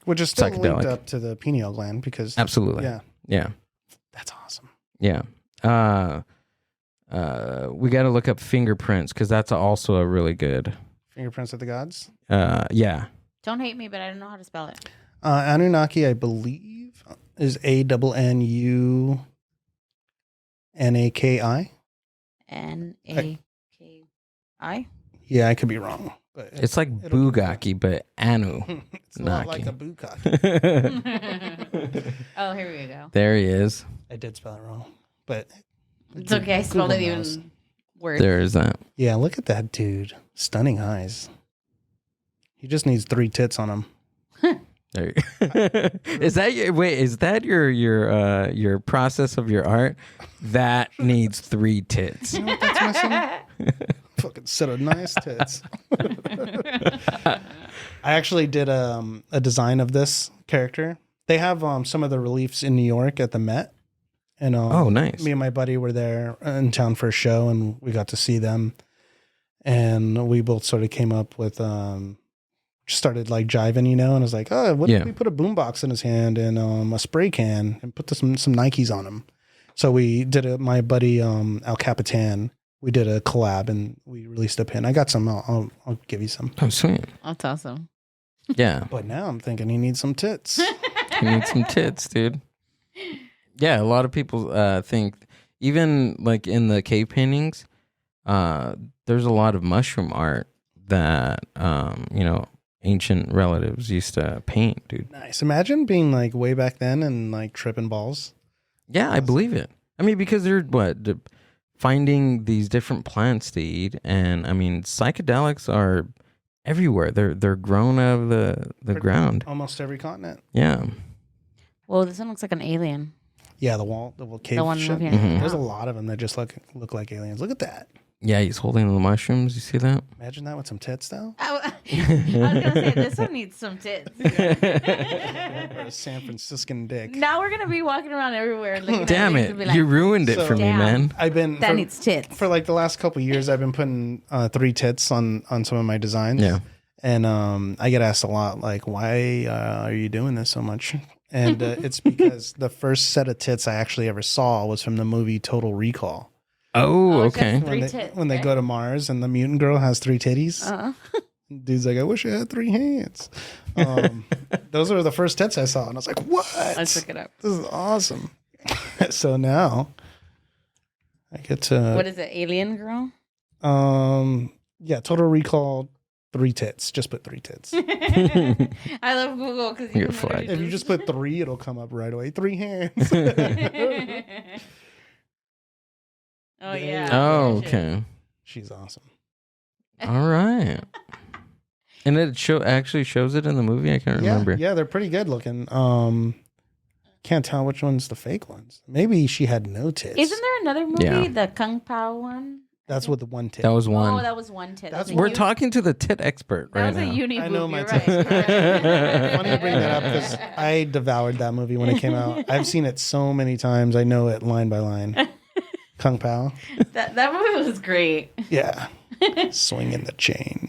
which is still psychedelic. linked up to the pineal gland because absolutely, yeah, that's awesome. Yeah, we got to look up fingerprints because that's also a really good fingerprints of the gods. Yeah. Don't hate me, but I don't know how to spell it. Anunnaki, I believe, is ANUNAKI. NAKI. Yeah, I could be wrong. But it's like Bugaki, but Anu. It's not like a bukkake. Oh, here we go. There he is. I did spell it wrong, but it's okay. I spelled it even worse. There is that. Yeah, look at that dude. Stunning eyes. He just needs 3 tits on him. There is that your wait? Is that your process of your art that needs 3 tits? You know what that's missing? Fucking set of nice tits. I actually did a design of this character. They have some of the reliefs in New York at the Met. And oh, nice. Me and my buddy were there in town for a show, and we got to see them. And we both sort of came up with, started like jiving, and I was like, oh, what if we put a boombox in his hand and a spray can and put some Nikes on him? So we did it. My buddy Al Capitan, we did a collab and we released a pin. I got some. I'll give you some. Oh, sweet. That's awesome. Yeah. But now I'm thinking he needs some tits. He needs some tits, dude. Yeah, a lot of people think, even like in the cave paintings, there's a lot of mushroom art that, ancient relatives used to paint, dude. Nice. Imagine being like way back then and like tripping balls. Yeah, I believe it. I mean, because they're finding these different plants to eat, and I mean, psychedelics are everywhere. They're grown out of the ground. Almost every continent. Yeah. Well, this one looks like an alien. Yeah, the cave The one shit. moving. Mhm. There's a lot of them that just look like aliens. Look at that. Yeah, he's holding the mushrooms. You see that? Imagine that with some tits, though. I was gonna say this one needs some tits. Or a San Franciscan dick. Now we're gonna be walking around everywhere. Looking Damn at it! things and be like, You ruined it So- for me, Damn. man. I've been that needs tits. for like the last couple of years. I've been putting 3 tits on some of my designs. Yeah. And I get asked a lot, like, why are you doing this so much? And it's because the first set of tits I actually ever saw was from the movie Total Recall. Oh, it's okay. just 3 tits. When they go to Mars and the mutant girl has 3 titties. Dude's like, I wish I had 3 hands. Those were the first tits I saw. And I was like, what? Let's look it up. This is awesome. So now I get to... What is it? Alien girl? Yeah, Total Recall, 3 tits. Just put 3 tits. I love Google because You're flagged. If you just put 3, it'll come up right away. 3 hands. Oh yeah. Oh, Shit. okay. She's awesome. All right. And it actually shows it in the movie. I can't remember. Yeah, they're pretty good looking. Can't tell which one's the fake ones. Maybe she had no tits. Isn't there another movie, Yeah. the Kung Pao one? That's with the 1 tit. That was Oh, one. that was 1 tit. That's- We're talking to the tit expert That right was a now. uni I movie. know my You're tits. right. Funny to bring that up because I devoured that movie when it came out. I've seen it so many times. I know it line by line. Kung Pao. that movie was great. Yeah. Swinging the chain.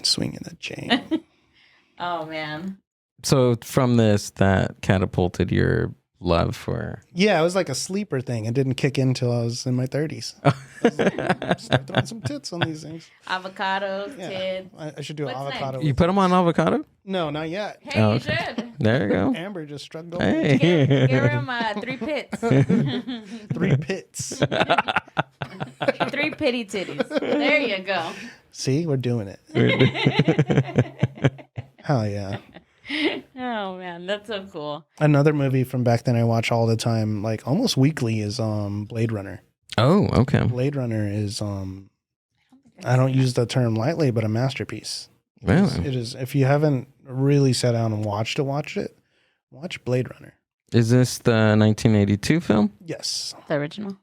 Oh man. So from this, that catapulted your love for... Yeah, it was like a sleeper thing. It didn't kick in until I was in my 30s. I was like, start throwing some tits on these things. Avocados, Yeah. tits. I should do What's avocado. You put them on avocado? No, not yet. Hey, Oh, you okay. should. There you go. Amber just struck gold. Hey. Give him 3 pits. 3 pits. 3 pitty titties. There you go. See, we're doing it. Hell yeah. Oh man, that's so cool. Another movie from back then I watch all the time, like almost weekly, is Blade Runner. Oh, okay. Blade Runner is I don't use the term lightly, but a masterpiece. Really? It is. If you haven't really sat down and watched it. Watch Blade Runner. Is this the 1982 film? Yes. The original.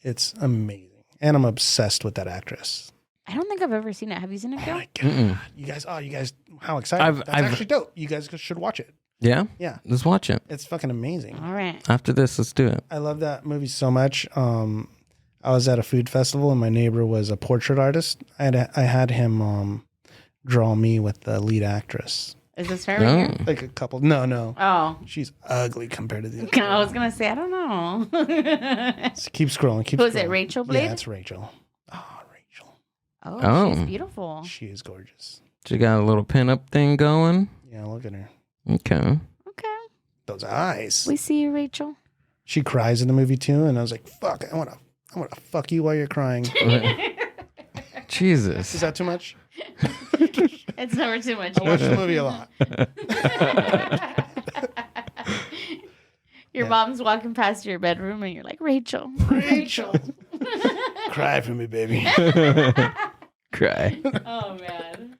It's amazing. And I'm obsessed with that actress. I don't think I've ever seen it. Have you seen it, Oh Gill? my God. Mm-mm. You guys, how excited. That's I've- actually dope. You guys should watch it. Yeah? Yeah. Let's watch it. It's fucking amazing. All right. After this, let's do it. I love that movie so much. I was at a food festival and my neighbor was a portrait artist. I had him draw me with the lead actress. Is this her right here? Like a couple. No. Oh. She's ugly compared to the other. I was gonna say I don't know. Keep scrolling. Who is it? Rachel Blade? Yeah, it's Rachel. Oh, Rachel. Oh, she's Oh. beautiful. She is gorgeous. She got a little pin-up thing going. Yeah, look at her. Okay. Okay. Those eyes. We see you, Rachel. She cries in the movie too, and I was like, "Fuck! I wanna fuck you while you're crying." Jesus. Is that too much? It's never too much. I watch the movie a lot. Your mom's walking past your bedroom and you're like, Rachel. Rachel, cry for me, baby. Cry. Oh man.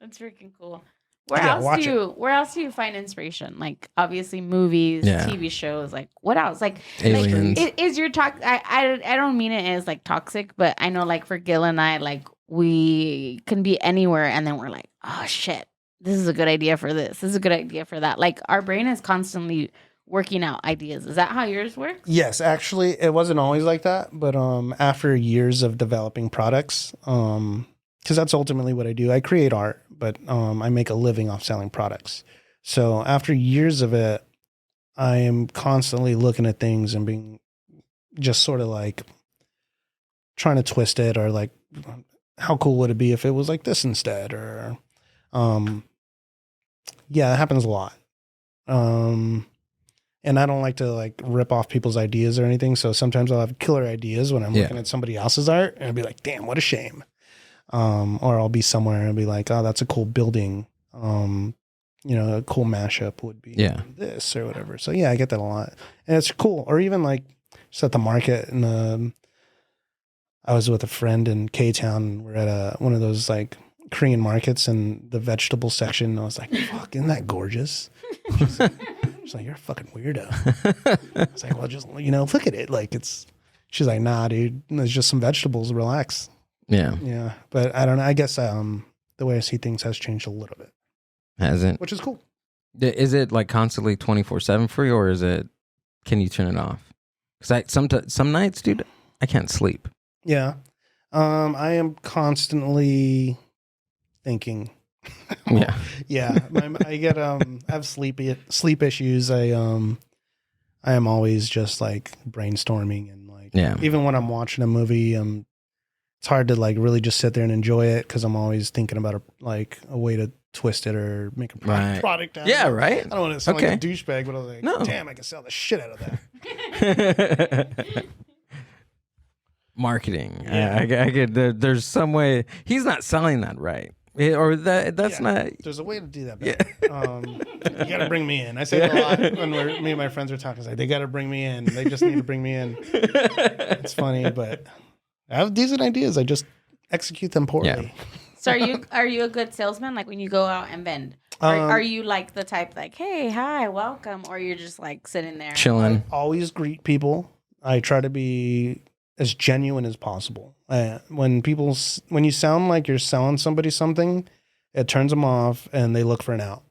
That's freaking cool. Where else do you find inspiration? Like obviously movies, TV shows. Like what else? Like Aliens. Is your talk? I don't mean it as like toxic, but I know like for Gill and I, like we can be anywhere, and then we're like, oh shit, this is a good idea for this. This is a good idea for that. Like our brain is constantly working out ideas. Is that how yours works? Yes, actually, it wasn't always like that, but after years of developing products, because that's ultimately what I do. I create art, but I make a living off selling products. So after years of it, I am constantly looking at things and being just sort of like trying to twist it, or like, how cool would it be if it was like this instead? Or, yeah, it happens a lot. And I don't like to like rip off people's ideas or anything. So sometimes I'll have killer ideas when I'm looking at somebody else's art, and I'll be like, damn, what a shame. Or I'll be somewhere and be like, oh, that's a cool building. A cool mashup would be this or whatever. So yeah, I get that a lot, and it's cool. Or even like just at the market, and I was with a friend in K-Town. We're at one of those like Korean markets, and the vegetable section. I was like, fuck, isn't that gorgeous? She's like, you're a fucking weirdo. I was like, well, just look at it. Like she's like, nah, dude, there's just some vegetables. Relax. Yeah. But I don't know. I guess the way I see things has changed a little bit. Has it? Which is cool. Is it like constantly 24/7 for you, or can you turn it off? Because some nights, dude, I can't sleep. Yeah. I am constantly thinking. Yeah. I get I have sleep issues. I am always just like brainstorming, and like even when I'm watching a movie, it's hard to like really just sit there and enjoy it, because I'm always thinking about a way to twist it or make a product out of it. Right. I don't want to sound like a douchebag, but I was like, damn, I can sell the shit out of that. Marketing. Yeah. I get there's some way he's not selling that right. That's not. There's a way to do that. You got to bring me in. I say it a lot when me and my friends are talking. Like, they got to bring me in. They just need to bring me in. It's funny, but I have decent ideas. I just execute them poorly. Yeah. So are you a good salesman? Like when you go out and vend, are you like the type like, hey, hi, welcome, or you're just like sitting there chilling? I always greet people. I try to be as genuine as possible. When you sound like you're selling somebody something, it turns them off and they look for an out.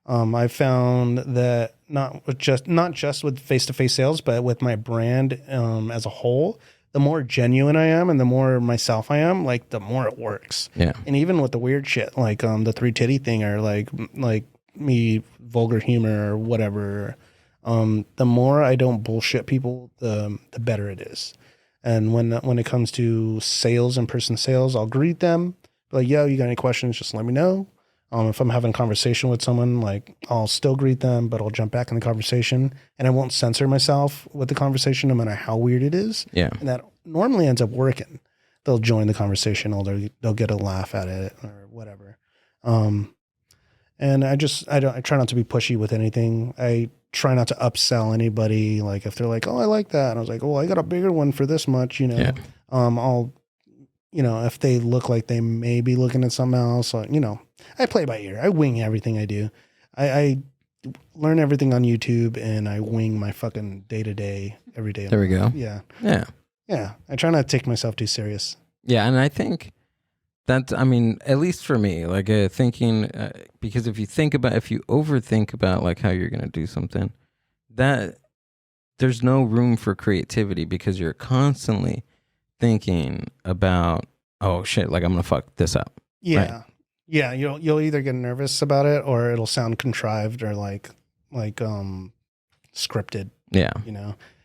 I found that not just with face-to-face sales, but with my brand as a whole, the more genuine I am and the more myself I am, like the more it works. Yeah. And even with the weird shit, like the 3 titty thing, or like me vulgar humor or whatever, the more I don't bullshit people, the better it is. And when it comes to sales, in-person sales, I'll greet them. Be like, yo, you got any questions? Just let me know. If I'm having a conversation with someone, like I'll still greet them, but I'll jump back in the conversation, and I won't censor myself with the conversation no matter how weird it is. Yeah. And that normally ends up working. They'll join the conversation, or they'll get a laugh at it or whatever. And I try not to be pushy with anything. I try not to upsell anybody. Like if they're like, oh, I like that. And I was like, oh, I got a bigger one for this much, Yeah. I'll, if they look like they may be looking at something else, I play by ear. I wing everything I do. I learn everything on YouTube, and I wing my fucking day-to-day every day. There we go. Yeah. Yeah. Yeah. I try not to take myself too serious. Yeah. And I think that, at least for me, like thinking, because if you overthink about like how you're going to do something, that there's no room for creativity, because you're constantly thinking about, oh shit, like I'm going to fuck this up. Yeah. Right? Yeah. You'll either get nervous about it, or it'll sound contrived or like scripted. Yeah.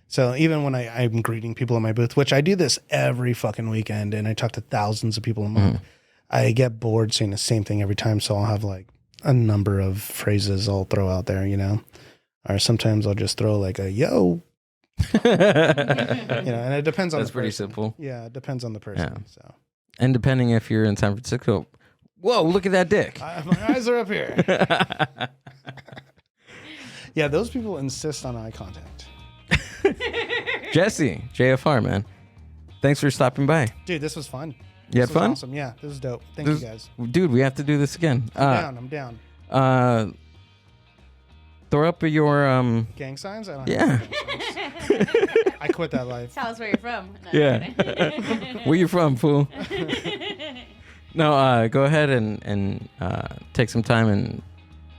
So even when I'm greeting people in my booth, which I do this every fucking weekend, and I talk to thousands of people a month, I get bored saying the same thing every time. So I'll have like a number of phrases I'll throw out there, or sometimes I'll just throw like a yo, and it depends on That's the pretty person. simple. Yeah. It depends on the person. Yeah. So, and depending if you're in San Francisco, whoa, look at that dick. my eyes are up here. Yeah. Those people insist on eye contact. Jesse, JFR, man. Thanks for stopping by. Dude, this was fun. You had fun? Awesome. Yeah, this is dope. Thank you guys. Dude, we have to do this again. I'm down. Throw up your Gang signs? I don't Yeah. have gang signs. I quit that life. Tell us where you're from. No, Yeah. Where you from, fool? No, go ahead and take some time and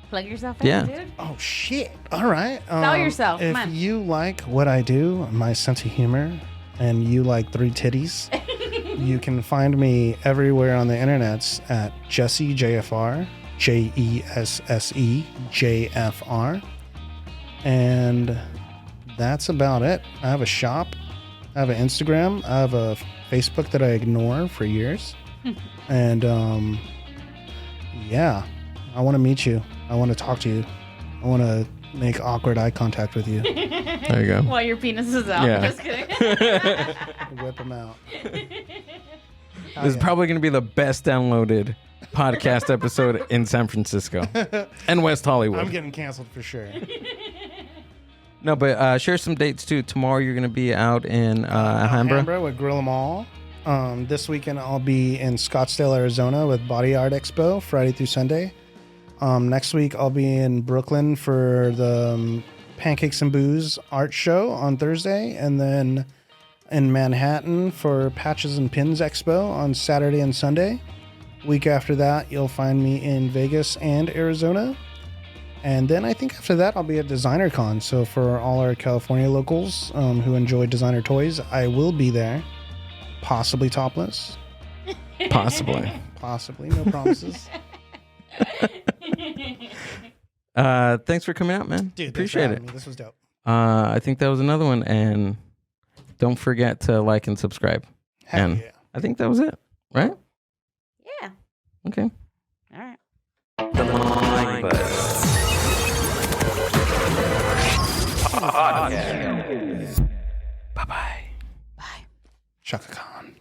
Plug yourself in, Yeah. dude. Oh, shit. All right. Sell yourself. If Come on. you like what I do, my sense of humor, and you like 3 titties, you can find me everywhere on the internets at Jesse JFR, JESSE JFR. And that's about it. I have a shop. I have an Instagram. I have a Facebook that I ignore for years. And yeah, I want to meet you. I want to talk to you. I want to make awkward eye contact with you. there you go. While your penis is out. Yeah. Just kidding. Whip them out. This is probably going to be the best downloaded podcast episode in San Francisco and West Hollywood. I'm getting canceled for sure. No, but share some dates too. Tomorrow you're going to be out in Alhambra. Alhambra with Grill 'em All. This weekend I'll be in Scottsdale, Arizona with Body Art Expo, Friday through Sunday. Next week I'll be in Brooklyn for the Pancakes and Booze art show on Thursday, and then in Manhattan for Patches and Pins Expo on Saturday and Sunday. Week after that you'll find me in Vegas and Arizona. And then I think after that I'll be at Designer Con. So for all our California locals who enjoy designer toys, I will be there. Possibly topless. Possibly. Possibly. No promises. Thanks for coming out, man. Dude, appreciate it. me. This was dope. I think that was another one, and don't forget to like and subscribe. Hell And yeah. I think that was it, right? Yeah. Okay. All right. The Mind Buzz Podcast. Bye-bye. Bye. Shaka Khan.